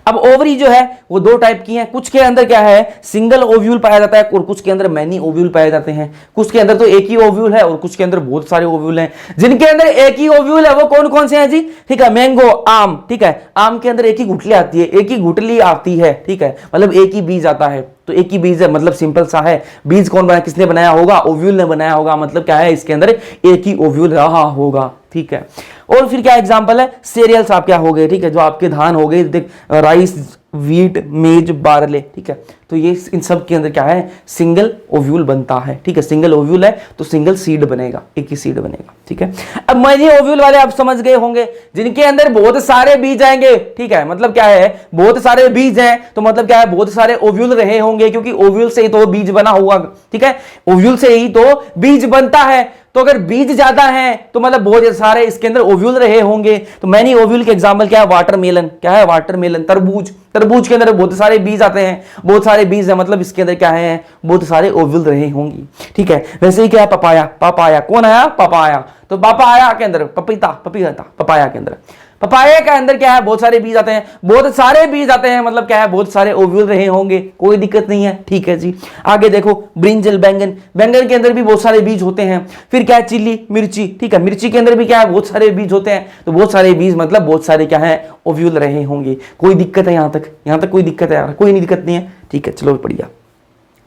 Speaker 1: अब ओवरी जो है वो दो टाइप की है। कुछ के अंदर क्या है, सिंगल ओव्यूल पाया जाता है और कुछ के अंदर मैनी ओव्यूल पाए जाते हैं। कुछ के अंदर तो एक ही ओव्यूल है और कुछ के अंदर बहुत सारे ओव्यूल हैं। जिनके अंदर एक ही ओव्यूल है वो कौन कौन से हैं जी, ठीक है। मैंगो, आम, ठीक है। आम के अंदर एक ही गुठली आती है, एक ही गुठली आती है, ठीक है, मतलब एक ही बीज आता है। तो एक ही बीज है, मतलब सिंपल सा है। बीज कौन बनाया, किसने बनाया होगा, ओव्यूल ने बनाया होगा। मतलब क्या है, इसके अंदर एक ही ओव्यूल रहा होगा, ठीक है। और फिर क्या एग्जांपल है, सीरियल्स आप क्या हो गए, ठीक है, जो आपके धान हो गए, राइस, वीट, मेज, बारले, ठीक है। तो ये इन सब के अंदर क्या है, सिंगल ओव्यूल बनता है, ठीक है। सिंगल ओव्यूल है तो सिंगल सीड बनेगा, एक ही सीड बनेगा, ठीक है। अब मैनी ओव्यूल वाले आप समझ गए होंगे, जिनके अंदर बहुत सारे बीज आएंगे, ठीक है। मतलब क्या है, बहुत सारे बीज हैं तो मतलब क्या है, बहुत सारे ओव्यूल रहे होंगे, क्योंकि ओव्यूल से ही तो बीज बना हुआ, ठीक है। ओव्यूल से ही तो बीज बनता है। तो अगर बीज ज्यादा है तो मतलब बहुत सारे इसके अंदर ओव्यूल रहे होंगे। तो मैनी ओव्यूल के एग्जांपल क्या है, वाटरमेलन, क्या है, वाटरमेलन, तरबूज। तरबूज के अंदर बहुत सारे बीज आते हैं, बहुत सारे बीज है, मतलब इसके अंदर क्या है, बहुत सारे ओव्यूल रहे होंगे, ठीक है। वैसे ही क्या है, पपाया, पपाया कौन आया, पपाया। तो पपाया के अंदर पपीता, पपीता, पपाया के अंदर, पपाया के अंदर क्या है, बहुत सारे बीज आते हैं, बहुत सारे बीज आते हैं, मतलब क्या है, बहुत सारे ओव्यूल रहे होंगे, कोई दिक्कत नहीं है, ठीक है जी। आगे देखो, ब्रिंजल, बैंगन, बैंगन के अंदर भी बहुत सारे बीज होते हैं। फिर क्या है, चिल्ली, मिर्ची, ठीक है, मिर्ची के अंदर भी क्या है, बहुत सारे बीज होते हैं। तो बहुत सारे बीज मतलब बहुत सारे क्या है, ओव्यूल रहे होंगे। कोई दिक्कत है यहां तक, यहां तक कोई दिक्कत है यार, कोई नहीं दिक्कत नहीं है, ठीक है। चलो बढ़िया,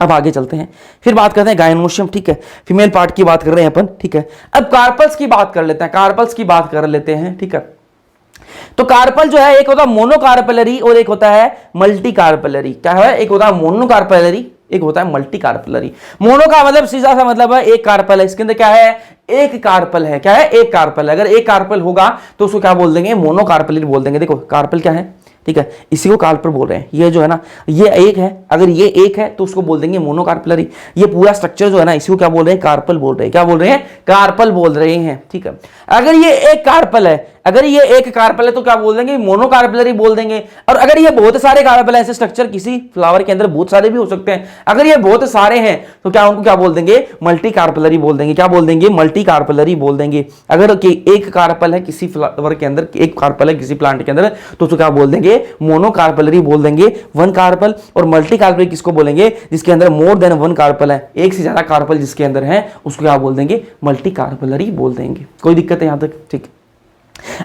Speaker 1: अब आगे चलते हैं, फिर बात करते हैं गायनोशियम, ठीक है। फीमेल पार्ट की बात कर रहे हैं अपन, ठीक है। अब कार्पल्स की बात कर लेते हैं, कार्पल्स की बात कर लेते हैं, ठीक है। तो कार्पल जो है, एक होता है मोनोकार्पेलरी और एक होता है मल्टी कार्पेलरी। क्या है, एक होता है मोनोकार्पेलरी, एक होता है मल्टी कार्पेलरी। मोनो का मतलब सीधा सा मतलब है एक कार्पल है, इसके अंदर क्या है, एक कार्पल है। क्या है, एक कार्पल है। अगर एक कार्पल होगा तो उसको क्या बोल देंगे, मोनोकार्पेलरी बोल देंगे। देखो कार्पल क्या है, ठीक है, इसी को कार्पल बोल रहे हैं। ये जो है ना, ये एक है, अगर ये एक है तो उसको बोल देंगे मोनोकार्पेलरी। ये पूरा स्ट्रक्चर जो है ना, इसी को क्या बोल रहे हैं, कार्पल बोल रहे हैं। क्या बोल रहे हैं, कार्पल बोल रहे हैं, ठीक है। अगर ये एक कार्पल है, अगर ये एक कार्पल है तो क्या बोल देंगे, मोनोकार्पेलरी बोल देंगे। और अगर ये बहुत सारे कार्पल है, ऐसे स्ट्रक्चर किसी फ्लावर के अंदर बहुत सारे भी हो सकते हैं, अगर ये बहुत सारे हैं तो क्या उनको क्या बोल देंगे, मल्टी कार्पेलरी बोल देंगे। क्या बोल देंगे, मल्टी कार्पेलरी बोल देंगे। अगर एक कार्पल है किसी फ्लावर के अंदर, एक कार्पल है किसी प्लांट के अंदर, तो उसको क्या बोल देंगे, मोनोकार्पेलरी बोल देंगे, वन कार्पल। और मल्टी कार्पेलरी किसको बोलेंगे, जिसके अंदर मोर देन वन कार्पल है, एक से ज्यादा कार्पल जिसके अंदर है, उसको क्या बोल देंगे, मल्टी कार्पेलरी बोल देंगे। कोई दिक्कत है यहां तक, ठीक।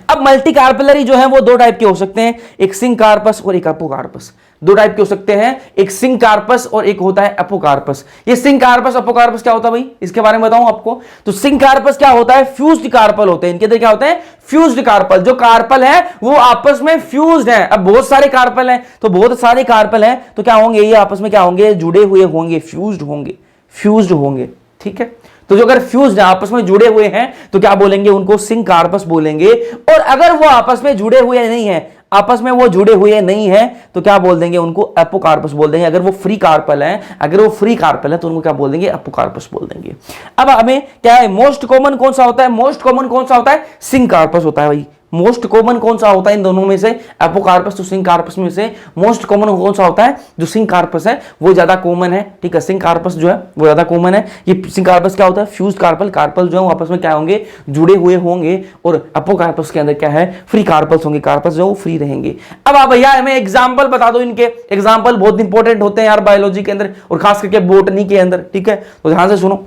Speaker 1: अब मल्टी कार्पेलरी जो है वो दो टाइप के हो सकते हैं, एक सिंकार्पस और एक अपोकार्पस। दो टाइप के हो सकते हैं, एक सिंकार्पस और एक होता है अपोकार्पस। ये सिंकार्पस अपोकार्पस क्या होता है भाई, इसके बारे में बताऊं आपको। तो सिंकार्पस क्या होता है, फ्यूज्ड कार्पल होते हैं। इनके अंदर क्या होते हैं, फ्यूज्ड कार्पल। जो कार्पल है वो आपस में फ्यूज्ड है। अब बहुत सारे कार्पल हैं, तो बहुत सारे कार्पल हैं तो क्या होंगे, ये आपस में क्या होंगे, जुड़े हुए होंगे, फ्यूज्ड होंगे, फ्यूज्ड होंगे, ठीक है। तो जो अगर फ्यूज्ड है, आपस में जुड़े हुए हैं, तो क्या बोलेंगे, उनको सिंकार्पस बोलेंगे। और अगर वो आपस में जुड़े हुए नहीं है, आपस में वो जुड़े हुए नहीं है, तो क्या बोल देंगे, उनको अपोकार्पस बोल देंगे। अगर वो फ्री कार्पल है, अगर वो फ्री कार्पल है तो उनको क्या बोल देंगे, अपोकार्पस बोल देंगे। अब हमें क्या है, मोस्ट कॉमन कौन सा होता है, मोस्ट कॉमन कौन सा होता है, सिंकार्पस होता है भाई। मोस्ट कॉमन कौन सा होता है इन दोनों में से, अपोकार्पस तो सिंकार्पस में से मोस्ट कॉमन कौन सा होता है, जो सिंकार्पस है वो ज्यादा कॉमन है, ठीक है। सिंकार्पस जो है वो ज्यादा कॉमन है। ये सिंकार्पस क्या होता है, फ्यूज्ड कार्पल, कार्पल जो है आपस में क्या होंगे, जुड़े हुए होंगे। और अपोकार्पस के अंदर क्या है, फ्री कार्पल्स होंगे, कार्पस जो फ्री रहेंगे। अब आप भैया हमें एग्जाम्पल बता दो इनके। एग्जाम्पल बहुत इंपॉर्टेंट होते हैं यार बायोलॉजी के अंदर और खास करके बोटनी के अंदर, ठीक है। तो ध्यान से सुनो,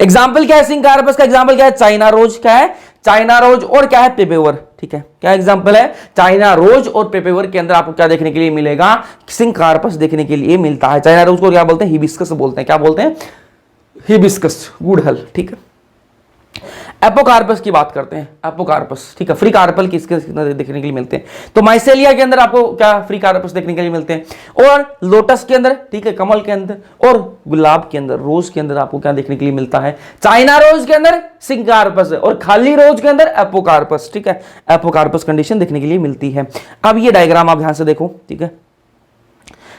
Speaker 1: एग्जाम्पल क्या है सिंकार्पस का, एग्जाम्पल क्या है, चाइना रोज, क्या है, चाइना रोज, और क्या है, पेपेवर, ठीक है। क्या एग्जाम्पल है, चाइना रोज और पेपेवर के अंदर आपको क्या देखने के लिए मिलेगा, सिंकार्पस देखने के लिए मिलता है। चाइना रोज को क्या बोलते हैं, हिबिस्कस बोलते हैं। क्या बोलते हैं, हिबिस्कस, गुड़हल, ठीक है। एपोकार्पस की बात करते हैं, एपोकार्पस, ठीक है। फ्री कार्पल किसके अंदर देखने के लिए मिलते हैं, तो माइसेलिया के अंदर आपको क्या फ्री कार्पस देखने के लिए मिलते हैं, और लोटस के अंदर, ठीक है, कमल के अंदर, और गुलाब के अंदर, रोज के अंदर आपको क्या देखने के लिए मिलता है, चाइना रोज के अंदर सिंकार्पस है, और खाली रोज के अंदर एपोकार्पस, ठीक है, एपोकार्पस कंडीशन देखने के लिए मिलती है। अब ये डायग्राम आप ध्यान से देखो, ठीक है,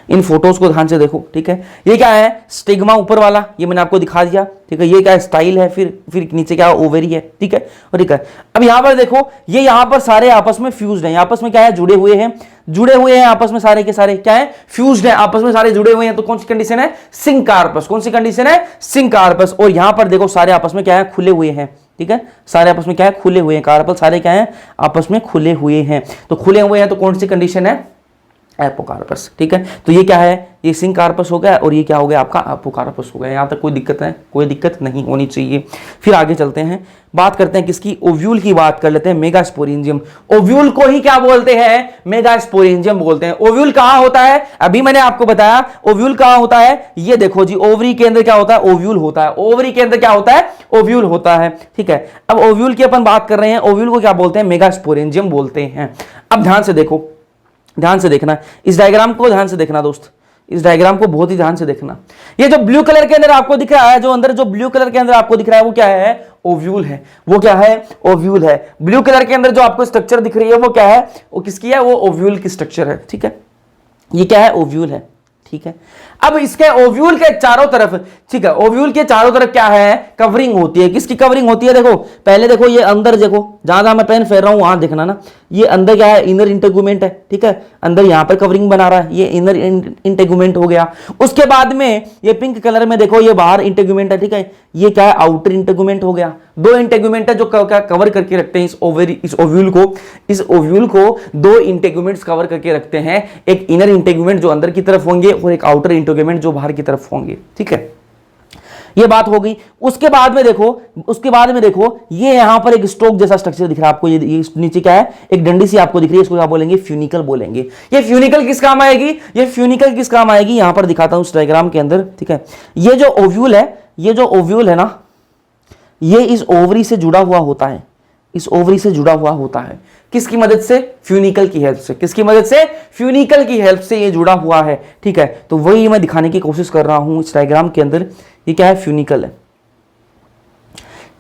Speaker 1: इन फोटोज को ध्यान से देखो, ठीक है। ये क्या है, स्टिग्मा ऊपर वाला, ये मैंने आपको दिखा दिया, ठीक है। ये क्या है, स्टाइल है, फिर नीचे क्या है, ओवेरी है, ठीक है, और ठीक है। अब यहां पर देखो, ये यहां पर सारे आपस में फ्यूज्ड हैं, आपस में क्या है, जुड़े हुए हैं आपस में, सारे के सारे क्या है, फ्यूज्ड हैं, आपस में सारे जुड़े हुए हैं। तो कौन सी कंडीशन है, सिंकार्पस। कौन सी कंडीशन है, सिंकार्पस। और यहां पर देखो सारे आपस में क्या है, खुले हुए हैं, ठीक है, सारे आपस में क्या है, खुले हुए हैं, कार्पल सारे क्या है, आपस में खुले हुए हैं। तो खुले हुए हैं तो कौन सी कंडीशन है, एपोकार्पस, ठीक है। तो ये क्या है, ये सिंकार्पस हो गया, और ये क्या हो गया आपका, एपोकार्पस हो गया। यहां तक कोई दिक्कत है, कोई दिक्कत नहीं होनी चाहिए। फिर आगे चलते हैं, बात करते हैं किसकी, ओव्यूल की बात कर लेते हैं, मेगास्पोरेंजियम। ओव्यूल को ही क्या बोलते हैं, मेगास्पोरेंजियम बोलते हैं। ओव्यूल कहां होता है, अभी मैंने आपको बताया ओव्यूल कहां होता है, ये देखो जी, ओवरी के अंदर क्या होता है, ओव्यूल होता है। ओवरी के अंदर क्या होता है, ओव्यूल होता है, ठीक है। अब ओव्यूल की अपन बात कर रहे हैं, ओव्यूल को क्या बोलते हैं, मेगास्पोरेंजियम बोलते हैं। अब ध्यान से देखो, ध्यान से देखना, इस डायग्राम को ध्यान से देखना दोस्त, इस डायग्राम को बहुत ही ध्यान से देखना। ये जो ब्लू कलर के अंदर आपको दिख रहा है, जो अंदर जो ब्लू कलर के अंदर आपको दिख रहा है, वो क्या है, ओव्यूल है। वो क्या है, ओव्यूल है। ब्लू कलर के अंदर जो आपको स्ट्रक्चर दिख रही है, वो क्या है, वो किसकी है, वो ओव्यूल की स्ट्रक्चर है, ठीक है। ये क्या है, ओव्यूल है, ठीक है। अब इसके ओव्यूल के चारों तरफ, ठीक है, ओव्यूल के चारों तरफ क्या है, कवरिंग होती है। किसकी कवरिंग होती है, देखो पहले देखो, ये अंदर देखो, जहां जहां मैं पेन फेर रहा हूं वहां देखना ना, ये अंदर क्या है, इनर इंटेगुमेंट है, ठीक है, अंदर यहां पर कवरिंग बना रहा है, ये इनर इंटेगुमेंट हो गया। उसके बाद में ये पिंक कलर में देखो, ये बाहर इंटेगुमेंट है, ठीक है, ये क्या है, आउटर इंटेगुमेंट हो गया। दो इंटेगुमेंट है जो क्या कवर करके रखते हैं इस ओव्यूल को दो इंटेगुमेंट्स कवर करके रखते हैं, एक इनर इंटेगुमेंट जो अंदर की तरफ होंगे, और एक आउटर इंटेगुमेंट जो बाहर की तरफ होंगे, ठीक है। ये बात हो गई। उसके बाद में देखो, ये यहां पर एक स्टोक जैसा स्ट्रक्चर दिख रहा है आपको, ये नीचे क्या है, एक डंडी सी आपको दिख रही है, इसको क्या बोलेंगे, फ्यूनिकल बोलेंगे। ये फ्यूनिकल किस काम आएगी, ये फ्यूनिकल किस काम आएगी, यहां पर दिखाता हूं इस डायग्राम के अंदर, ठीक है। ये जो ओव्यूल है ना, ये इस ओवरी से जुड़ा हुआ होता है, इस ओवरी से जुड़ा हुआ होता है। किसकी मदद से, फ्यूनिकल की हेल्प से। किसकी मदद से, फ्यूनिकल की हेल्प से ये जुड़ा हुआ है, ठीक है। तो वही मैं दिखाने की कोशिश कर रहा हूं इस डायग्राम के अंदर। ये क्या है, फ्यूनिकल है,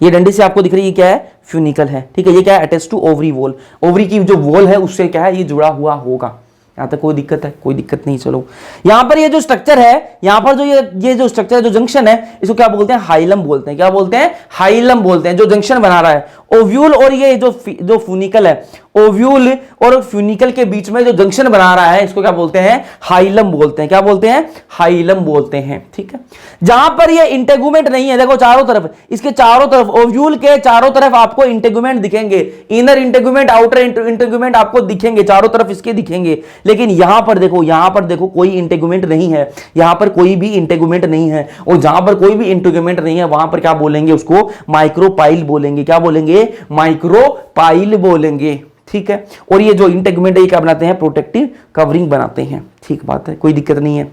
Speaker 1: ये डंडी से आपको दिख रही है, क्या है, फ्यूनिकल है, ठीक है। ये क्या है, attach to ovary wall, ovary की जो वॉल है उससे क्या है, ये जुड़ा हुआ होगा। यहां तक कोई दिक्कत है, कोई दिक्कत नहीं। चलो, यहां पर ये जो स्ट्रक्चर है, यहां पर जो ये जो स्ट्रक्चर है, जो जंक्शन है, इसको क्या बोलते हैं, हाइलम बोलते हैं। क्या बोलते हैं, हाइलम बोलते हैं। जो जंक्शन बना रहा है ओव्यूल और ये जो फ्यूनिकल है, ओव्यूल और फ्यूनिकल के बीच में जो जंक्शन बना रहा है, इसको क्या बोलते हैं, हाइलम बोलते हैं। क्या बोलते हैं, हाइलम बोलते हैं, ठीक है। जहां पर ये इंटेगुमेंट नहीं है, देखो चारों तरफ, इसके चारों तरफ, ओव्यूल के चारों तरफ आपको इंटेगुमेंट दिखेंगे, इनर इंटेगुमेंट, आउटर इंटेगुमेंट आपको दिखेंगे, चारों तरफ इसके दिखेंगे। लेकिन यहां पर देखो कोई इंटेगुमेंट नहीं है, यहां पर कोई भी इंटेगुमेंट नहीं है। और जहां पर कोई भी इंटेगुमेंट नहीं है, वहां पर क्या बोलेंगे, उसको माइक्रोपाइल बोलेंगे। क्या बोलेंगे, माइक्रोपाइल बोलेंगे, ठीक है। और ये जो इंटेगुमेंट है, ये क्या बनाते हैं, प्रोटेक्टिव कवरिंग बनाते हैं, ठीक बात है, कोई दिक्कत नहीं है,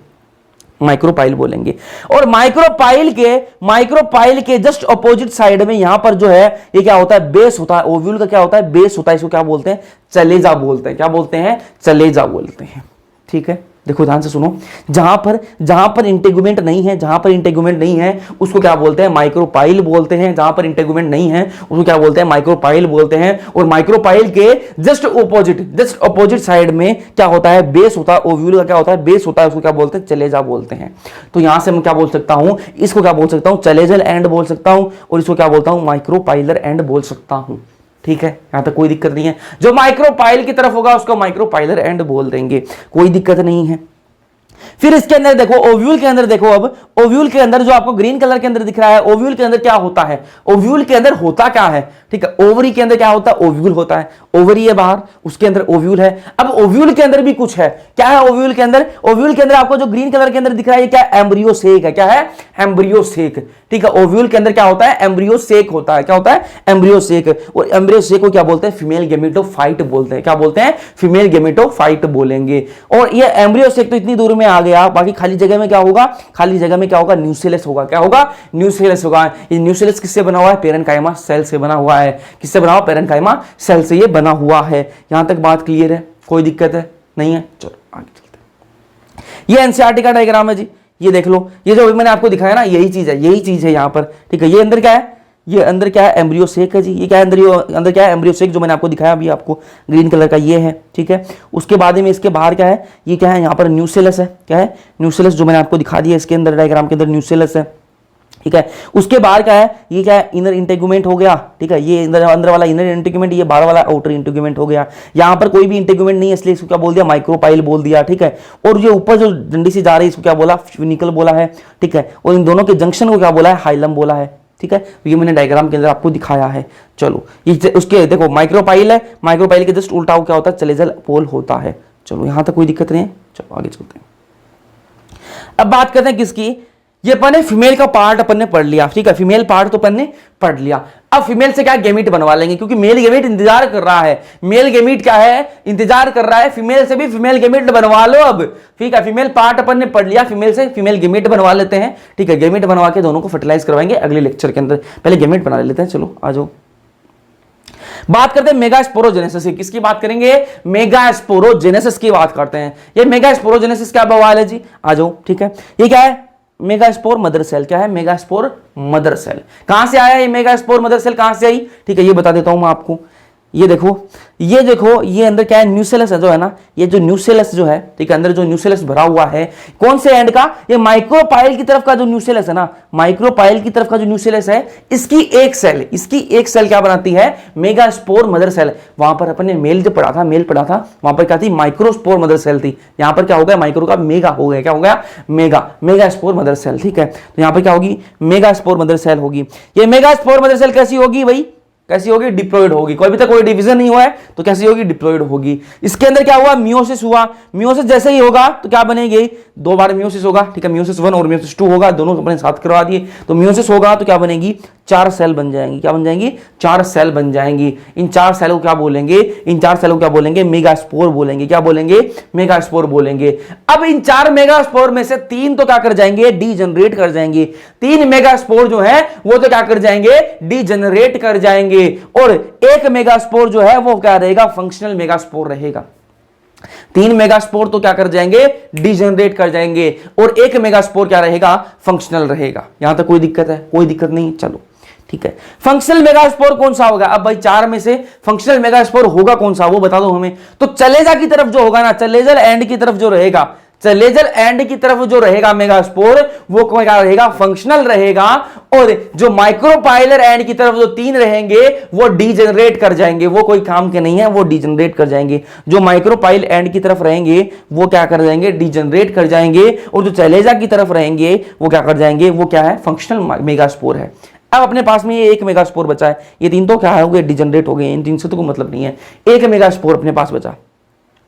Speaker 1: माइक्रोपाइल बोलेंगे। और माइक्रोपाइल के जस्ट अपोजिट साइड में यहां पर जो है, ये क्या होता है, बेस होता है। ओव्यूल का क्या होता है, बेस होता है। इसको क्या बोलते हैं, चलेजा बोलते हैं। क्या बोलते हैं, चलेजा बोलते हैं, ठीक है। देखो ध्यान से सुनो, जहां पर इंटेगुमेंट नहीं है, उसको क्या बोलते हैं, माइक्रोपाइल बोलते हैं। जहां पर इंटेगुमेंट नहीं है, उसको क्या बोलते हैं, माइक्रोपाइल बोलते हैं। और माइक्रोपाइल के जस्ट अपोजिट साइड में क्या होता है, बेस होता है। ओव्यूल का क्या होता है, बेस होता है। उसको क्या बोलते हैं, चलेजा बोलते हैं। तो यहां से मैं क्या बोल सकता हूं, इसको क्या बोल सकता हूं, चलेजल एंड बोल सकता हूं, और इसको क्या बोलता हूं, माइक्रोपाइलर एंड बोल सकता हूं, ठीक है। यहां तक कोई दिक्कत नहीं है। जो माइक्रोपाइल की तरफ होगा उसको माइक्रोपाइलर एंड बोल देंगे, कोई दिक्कत नहीं है। फिर इसके अंदर देखो, ओव्यूल के अंदर देखो, अब ओव्यूल के अंदर जो आपको ग्रीन कलर के अंदर दिख रहा है, ओव्यूल के अंदर क्या होता है, ओव्यूल के अंदर होता क्या है, ठीक है। ओवरी के अंदर क्या होता है, ओव्यूल होता है। ओवरी है बाहर, उसके अंदर ओव्यूल है। अब ओव्यूल के अंदर भी कुछ है, क्या है ओव्यूल के अंदर, ओव्यूल के अंदर आपको जो ग्रीन कलर के अंदर दिख रहा है, क्या एम्ब्रियो सेक है। क्या है, एम्ब्रियो सेक, ठीक है। ओव्यूल के अंदर क्या होता है, एम्ब्रियो सेक होता है। क्या होता है, एम्ब्रियो सेक। और एम्ब्रियो सेक को क्या बोलते हैं, फीमेल गेमेटोफाइट बोलते हैं। क्या बोलते हैं, फीमेल गेमेटोफाइट बोलेंगे। और ये एम्ब्रियो सेक तो इतनी दूर में आ गया, बाकी खाली जगह में क्या होगा, खाली जगह में क्या होगा, न्यूक्लियस होगा। क्या होगा, न्यूक्लियस होगा। ये न्यूक्लियस किससे बना हुआ है, पेरेन्काइमा सेल से बना हुआ है। किससे बना हुआ, पेरेन्काइमा सेल से ये बना हुआ है। यहां तक बात क्लियर है, कोई दिक्कत है नहीं है। चलो आगे चलते हैं। ये एनसीईआरटी का डायग्राम है जी, ये देख लो, ये जो मैंने आपको दिखाया ना, यही चीज है, यही चीज है यहाँ पर, ठीक है। ये अंदर क्या है, ये अंदर क्या है, एम्ब्रियो सेक है जी। ये क्या है, अंदर क्या है, एम्ब्रियो सेक, जो मैंने आपको दिखाया अभी आपको ग्रीन कलर का, ये है, ठीक है। उसके बाद में इसके बाहर क्या है, ये क्या है, यहाँ पर न्यूक्लियस है। क्या है, न्यूक्लियस, जो मैंने आपको दिखा दिया इसके अंदर डायग्राम के अंदर न्यूक्लियस है, ठीक है। उसके बाहर क्या है, ये क्या है, इनर इंटेगुमेंट हो गया, ठीक है। ये अंदर वाला इनर इंटेगुमेंट, ये बाहर वाला आउटर इंटेगुमेंट हो गया। यहाँ पर कोई भी इंटेगुमेंट नहीं है, इसलिए इसको क्या बोल दिया, माइक्रोपाइल बोल दिया, ठीक है। और ये ऊपर जो डंडी से जा रही है, इसको क्या बोला, फ्यूनिकल बोला है, ठीक है। और इन दोनों के जंक्शन को क्या बोला है, हाइलम बोला है, ठीक है। ये मैंने डायग्राम के अंदर आपको दिखाया है। चलो, ये उसके देखो माइक्रोपाइल है, माइक्रोपाइल के जस्ट उल्टा क्या होता है, चलेजल पोल होता है। चलो, यहां तक कोई दिक्कत नहीं है। चलो आगे चलते हैं। अब बात करते हैं किसकी, ये अपन ने फीमेल का पार्ट अपन ने पढ़ लिया, ठीक है। फीमेल पार्ट तो अपन ने पढ़ लिया। अब फीमेल से क्या गेमीट बनवा लेंगे, क्योंकि मेल गेमीट इंतजार कर रहा है। मेल गेमीट क्या है, इंतजार कर रहा है। फीमेल से भी फीमेल गेमीट बनवा लो अब, ठीक है। फीमेल पार्ट अपन ने पढ़ लिया, फीमेल से फीमेल गेमीट बनवा लेते हैं, ठीक है। गेमीट बनवा के दोनों को फर्टिलाइज करवाएंगे अगले लेक्चर के अंदर। पहले गेमीट बना लेते हैं। चलो आ जाओ, बात करते हैं मेगास्पोरोजेनेसिस की। किसकी बात करेंगे, मेगास्पोरोजेनेसिस की बात करते हैं। ये मेगास्पोरोजेनेसिस क्या बवाल है जी, आ जाओ, ठीक है। ये क्या है, मेगास्पोर मदर सेल। क्या है, मेगास्पोर मदर सेल। कहां से आया ये मेगास्पोर मदर सेल, कहां से आई, ठीक है। ये बता देता हूं मैं आपको। ये देखो, ये देखो, ये अंदर क्या है, न्यूक्लियस है जो है ना, ये जो न्यूक्लियस जो है, ठीक है, अंदर जो न्यूक्लियस भरा हुआ है, कौन से एंड का, ये माइक्रोपाइल की तरफ का जो न्यूक्लियस है ना, माइक्रोपाइल की तरफ का जो न्यूक्लियस है, इसकी एक सेल क्या बनाती है, मेगास्पोर मदर सेल। वहां पर अपन ने मेल जो पढ़ा था, वहां पर क्या थी, माइक्रोस्पोर मदर सेल थी। यहां पर क्या हो गया, माइक्रो का मेगा हो गया, क्या हो गया, मेगास्पोर मदर सेल, ठीक है। तो यहां पर क्या होगी, मेगास्पोर मदर सेल होगी। ये मेगास्पोर मदर सेल कैसी होगी भाई, कैसी होगी, डिप्लॉइड होगी। कोई भी तक कोई डिवीजन नहीं हुआ है तो कैसी होगी, डिप्लॉइड होगी। इसके अंदर क्या हुआ, मियोसिस हुआ। मियोसिस जैसे ही होगा तो क्या बनेगी, दो बार मियोसिस होगा, ठीक है। मियोसिस 1 और मियोसिस 2 होगा, दोनों अपने साथ करवा दिए। तो मियोसिस होगा तो क्या बनेगी, 4 सेल बन जाएंगी। क्या बन जाएंगी, 4 सेल बन जाएंगी। इन 4 सेल को क्या बोलेंगे, इन 4 सेल को क्या बोलेंगे, मेगास्पोर बोलेंगे। क्या बोलेंगे, मेगास्पोर बोलेंगे। अब इन 4 मेगास्पोर में से 3 तो क्या कर जाएंगे, डीजनरेट कर जाएंगे। 3 मेगास्पोर जो है वो तो क्या कर जाएंगे, डीजनरेट कर जाएंगे। और 1 मेगास्पोर जो है वो क्या रहेगा, फंक्शनल मेगास्पोर रहेगा। 3 मेगास्पोर तो क्या कर जाएंगे, डीजनरेट कर जाएंगे। और 1 मेगास्पोर क्या रहेगा, फंक्शनल रहेगा। यहां तक कोई दिक्कत है, कोई दिक्कत नहीं, चलो ठीक है। फंक्शनल मेगास्पोर कौन सा होगा, अब भाई 4 में से फंक्शनल मेगास्पोर होगा कौन सा, वो बता दो हमें। तो चलेजा की तरफ जो होगा ना, चलेजल एंड की तरफ जो रहेगा, चलेजल एंड की तरफ जो रहेगा मेगास्पोर, वो क्या रहेगा, फंक्शनल रहेगा। और जो माइक्रोपाइलर एंड की तरफ जो 3 रहेंगे वो डीजनरेट कर जाएंगे, वो कोई काम के नहीं है, वो डीजनरेट कर जाएंगे। जो माइक्रोपाइल एंड की तरफ रहेंगे वो क्या कर जाएंगे, डीजनरेट कर जाएंगे। और जो चलेजा की तरफ रहेंगे वो क्या कर जाएंगे, वो क्या है, फंक्शनल मेगास्पोर है। अब अपने पास में ये 1 मेगास्पोर बचा है, ये 3 तो क्या हो गए, डीजनरेट हो गए। इन 3 से तो कोई मतलब नहीं है, 1 मेगास्पोर अपने पास बचा,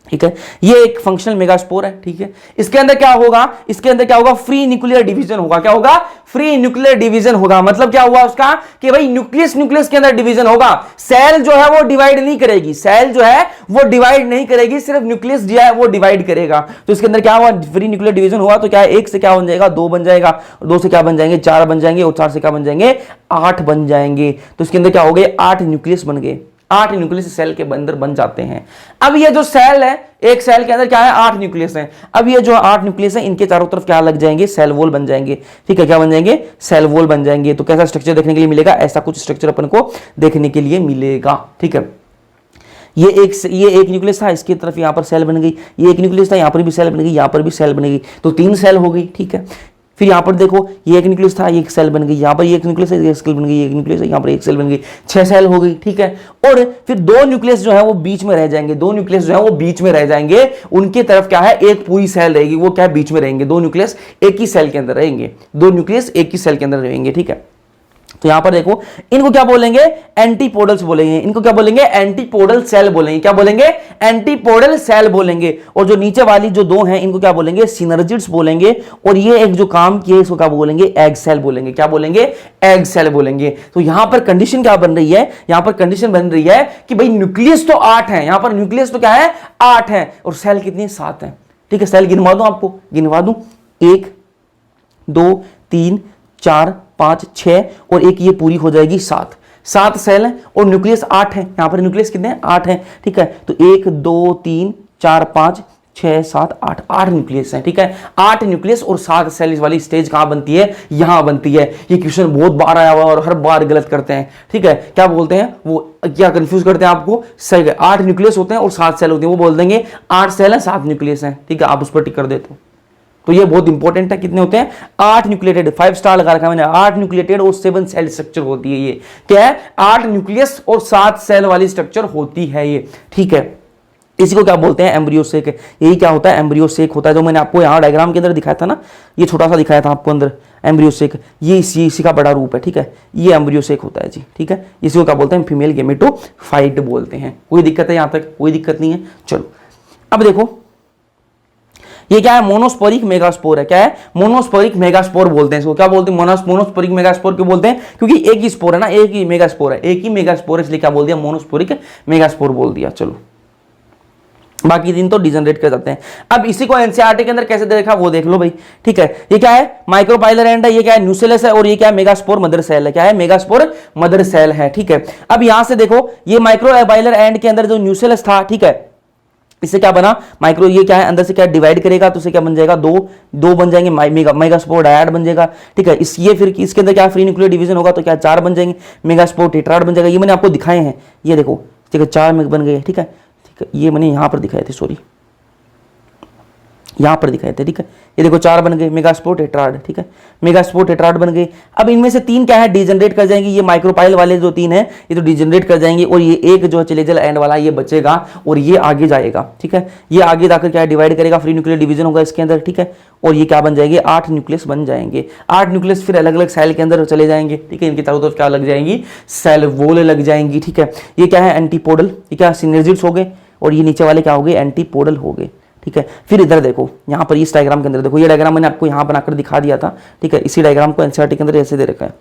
Speaker 1: ठीक है। ये एक फंक्शनल मेगास्पोर है, ठीक है। इसके अंदर क्या होगा, इसके अंदर क्या होगा, फ्री न्यूक्लियर डिवीजन होगा। क्या होगा, फ्री न्यूक्लियर डिवीजन होगा। मतलब क्या हुआ उसका, कि भाई न्यूक्लियस के अंदर डिवीजन होगा। सेल जो है वो डिवाइड नहीं करेगी, सेल जो है वो डिवाइड नहीं करेगी, सिर्फ न्यूक्लियस जो है वो डिवाइड करेगा। तो इसके अंदर क्या हुआ, फ्री न्यूक्लियर डिवीजन हुआ। तो क्या 1 से क्या बन जाएगा, 2 बन जाएगा, 2 से क्या बन जाएंगे, 4 बन जाएंगे, और 4 से क्या बन जाएंगे, 8 बन जाएंगे। तो इसके अंदर क्या हो गए, 8 न्यूक्लियस बन गए। 8 न्यूक्लियस सेल के अंदर बन जाते हैं। अब ये जो सेल है, एक सेल के अंदर क्या है, 8 न्यूक्लियस हैं। अब ये जो 8 न्यूक्लियस है, इनके चारों तरफ क्या लग जाएंगे, सेल वॉल बन जाएंगे, ठीक है। क्या बन जाएंगे, सेल वॉल बन जाएंगे। तो कैसा स्ट्रक्चर देखने के लिए मिलेगा, ऐसा कुछ स्ट्रक्चर अपन को देखने के लिए मिलेगा, ठीक है। ये एक न्यूक्लियस था, इसकी तरफ यहां पर सेल बन गई। ये एक न्यूक्लियस था, यहां पर भी सेल बन गई, यहां पर भी सेल बन गई। तो 3 सेल हो गई, ठीक है। फिर यहां पर देखो, ये एक न्यूक्लियस था, एक सेल बन गई, यहां पर एक न्यूक्लियस है, एक सेल बन गई, एक न्यूक्लियस है, यहां पर एक सेल बन गई, 6 सेल हो गई, ठीक है। और फिर 2 न्यूक्लियस जो है वो बीच में रह जाएंगे, 2 न्यूक्लियस जो है वो बीच में रह जाएंगे। उनकी तरफ क्या है, एक पूरी सेल रहेगी, वो क्या बीच में रहेंगे। 2 न्यूक्लियस एक ही सेल के अंदर रहेंगे, 2 न्यूक्लियस एक ही सेल के अंदर रहेंगे, ठीक है। तो यहां पर देखो, इनको क्या बोलेंगे, एंटीपोडल्स बोलेंगे। इनको क्या बोलेंगे, एंटीपोडल सेल बोलेंगे। क्या बोलेंगे, एंटीपोडल सेल बोलेंगे। और जो नीचे वाली जो 2 हैं, इनको क्या बोलेंगे, सिनर्जिड्स बोलेंगे। और ये एक जो काम किए, इसको क्या बोलेंगे, एग सेल बोलेंगे। क्या बोलेंगे, एग सेल बोलेंगे। तो यहां पर कंडीशन क्या बन रही है, यहां पर कंडीशन बन रही है कि भाई न्यूक्लियस तो 8 है, यहां पर न्यूक्लियस तो क्या है, 8 है, और सेल कितनी, 7 है, ठीक है। सेल गिनवा दूं आपको, गिनवा दूं, 1 2 3 4 5 6 और एक ये पूरी हो जाएगी 7 7 सेल है और न्यूक्लियस 8 है। यहां पर न्यूक्लियस कितने हैं 8 है, ठीक है। तो 1 2 3 4 5 6 7 8 8 न्यूक्लियस है, ठीक है। 8 न्यूक्लियस और 7 सेल वाली स्टेज कहां बनती है, यहां बनती है। ये क्वेश्चन बहुत बार आया हुआ और हर बार गलत करते हैं, ठीक है। क्या बोलते हैं वो, क्या कंफ्यूज करते हैं आपको, सही है। 8 न्यूक्लियस होते हैं और 7 सेल होते हैं, वो बोल देंगे 8 सेल है 7 न्यूक्लियस है, ठीक है। आप उस पर टिक कर देते हो तो ये बहुत इंपॉर्टेंट है। कितने होते हैं 8 न्यूक्लिएटेड, 5 स्टार लगा रखा है मैंने, 8 न्यूक्लिएटेड और 7 सेल स्ट्रक्चर होती है। ये क्या है 8 न्यूक्लियस और 7 सेल वाली स्ट्रक्चर होती है ये, ठीक है। इसी को क्या बोलते हैं एम्ब्रियोसेक। यही क्या होता है एम्ब्रियोसेक होता है, जो मैंने आपको यहां डायग्राम के अंदर दिखाया था ना, ये छोटा सा दिखाया था आपको अंदर एम्ब्रियोसेक, ये इसी का बड़ा रूप है, ठीक है। ये एम्ब्रियोसेक होता है जी, ठीक है। इसी को क्या बोलते हैं फीमेल गेमेटोफाइट बोलते हैं। कोई दिक्कत है यहां तक, कोई दिक्कत नहीं है। चलो अब देखो ये क्या है मोनोस्पोरिक मेगास्पोर है। क्या है मोनोस्पोरिक मेगास्पोर बोलते हैं इसको। क्या बोलते हैं मोनोस्पोरिक मेगास्पोर क्यों बोलते हैं, क्योंकि एक ही स्पोर है ना, एक ही मेगास्पोर है, एक ही मेगास्पोर है, इसलिए क्या बोल दिया मोनोस्पोरिक मेगास्पोर बोल दिया। चलो बाकी दिन तो डिजनरेट कर जाते हैं। अब इसी को एनसीईआरटी के अंदर कैसे देखा वो देख लो भाई, ठीक है। ये क्या है माइक्रोपाइलर एंड है, ये क्या है न्यूसेलस है और ये क्या है मेगास्पोर मदर सेल है। क्या है मेगास्पोर मदर सेल है, ठीक है। अब यहां से देखो ये माइक्रोपाइलर एंड के अंदर जो न्यूसेलस था, ठीक है, इससे क्या बना माइक्रो, ये क्या है अंदर से क्या डिवाइड करेगा तो इसे क्या बन जाएगा दो बन जाएंगे, मेगास्पोर डायड बन जाएगा, ठीक है। इस ये फिर इसके अंदर क्या फ्री न्यूक्लियर डिवीजन होगा तो क्या 4 बन जाएंगे, मेगास्पोर टेट्राड बन जाएगा। ये मैंने आपको दिखाए हैं, ये देखो ठीक है 4 में बन गए, ठीक है, ठीक है। ये मैंने यहां पर दिखाए थे, सॉरी यहां पर दिखाए थे, ठीक है। ये देखो 4 बन गए मेगास्पोर टेट्राड, ठीक है, मेगास्पोर टेट्राड बन गए। अब इनमें से 3 क्या है डिजनरेट कर जाएंगे, ये माइक्रोपाइल वाले जो 3 है ये तो डिजनरेट कर जाएंगे और ये एक जो है चिलेजल एंड वाला ये बचेगा और ये आगे जाएगा, ठीक है। ये आगे जाकर क्या डिवाइड करेगा, फ्री न्यूक्लियर डिवीजन होगा इसके अंदर, ठीक है। और ये क्या बन जाएंगे 8 न्यूक्लियस बन जाएंगे। 8 न्यूक्लियस फिर अलग अलग सेल के अंदर चले जाएंगे, ठीक है। इनकी चारों तरफ क्या लग जाएंगी सेल वॉल लग जाएंगी, ठीक है। ये क्या है एंटीपोडल, ये क्या सिनर्जिड्स हो गए और ये नीचे वाले क्या हो गए एंटीपोडल हो गए, ठीक है। फिर इधर देखो यहाँ पर इस डायग्राम के अंदर देखो, ये डायग्राम मैंने आपको यहाँ बनाकर दिखा दिया था, ठीक है। इसी डायग्राम को एनसीईआरटी के अंदर ऐसे दे रखा है।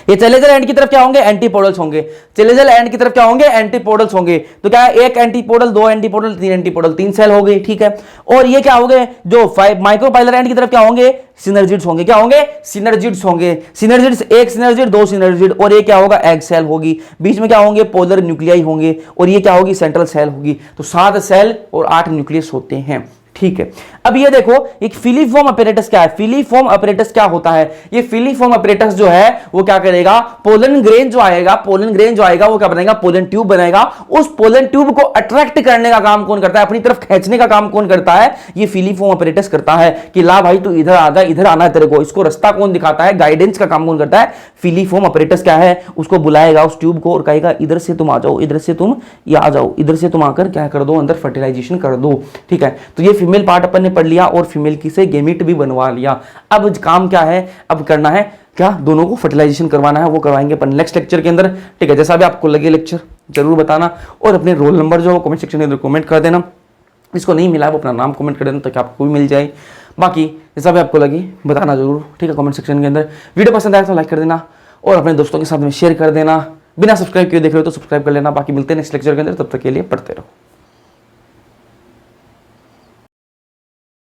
Speaker 1: ये चलेजल एंड की तरफ क्या होंगे एंटीपोडल्स होंगे, चलेजल एंड की तरफ क्या होंगे एंटीपोडल्स होंगे। तो क्या है एक एंटीपोडल, 2 एंटीपोडल, 3 एंटीपोडल, 3 सेल हो गई, ठीक है। और ये क्या हो गए जो 5 माइक्रोपाइलर एंड की तरफ क्या होंगे सिनर्जिड्स होंगे। क्या होंगे सिनर्जिड्स होंगे, सिनर्जिड्स एक सिनर्जिड 2 सिनर्जिड और ये क्या होगा एग सेल होगी। बीच में क्या होंगे पोलर न्यूक्लियाई होंगे और ये क्या होगी सेंट्रल सेल होगी। तो 7 सेल और 8 न्यूक्लियस होते हैं, ठीक है। अब ये देखो एक फिलीफॉर्म अपैरेटस क्या है, फिलीफॉर्म अपैरेटस क्या होता है, ये फिलीफॉर्म अपैरेटस जो है वो क्या करेगा पोलन ग्रेन जो आएगा, पोलन ग्रेन जो आएगा वो क्या बनाएगा पोलन ट्यूब बनाएगा। उस पोलन ट्यूब को अट्रैक्ट करने का काम कौन करता है, अपनी तरफ खींचने का काम कौन करता है, ये फिलीफॉर्म अपैरेटस करता है कि ला भाई तू इधर आ जा, इधर आना है तेरे को। इसको रास्ता कौन दिखाता है, गाइडेंस का काम कौन करता है, फिलीफॉर्म अपैरेटस क्या है उसको बुलाएगा उस ट्यूब को और कहेगा इधर से तुम आ जाओ, इधर से तुम ये आ जाओ, इधर से तुम आकर क्या कर दो अंदर फर्टिलाइजेशन कर दो, ठीक है। तो ये फीमेल पार्ट अपन ने पढ़ लिया और फीमेल की से गेमिट भी बनवा लिया। अब काम क्या है, अब करना है क्या दोनों को फर्टिलाइजेशन करवाना है, वो करवाएंगे अपन नेक्स्ट लेक्चर के अंदर, ठीक है। जैसा भी आपको लगे लेक्चर जरूर बताना और अपने रोल नंबर जो कमेंट सेक्शन के अंदर कमेंट कर देना। इसको नहीं मिला है वो अपना नाम कमेंट कर देना ताकि आपको भी मिल जाए। बाकी जैसा भी आपको लगे बताना जरूर, ठीक है, कमेंट सेक्शन के अंदर। वीडियो पसंद आया तो लाइक कर देना और अपने दोस्तों के साथ में शेयर कर देना। बिना सब्सक्राइब किए देख रहे हो तो सब्सक्राइब कर लेना। बाकी मिलते हैं नेक्स्ट लेक्चर के अंदर, तब तक के लिए पढ़ते रहो।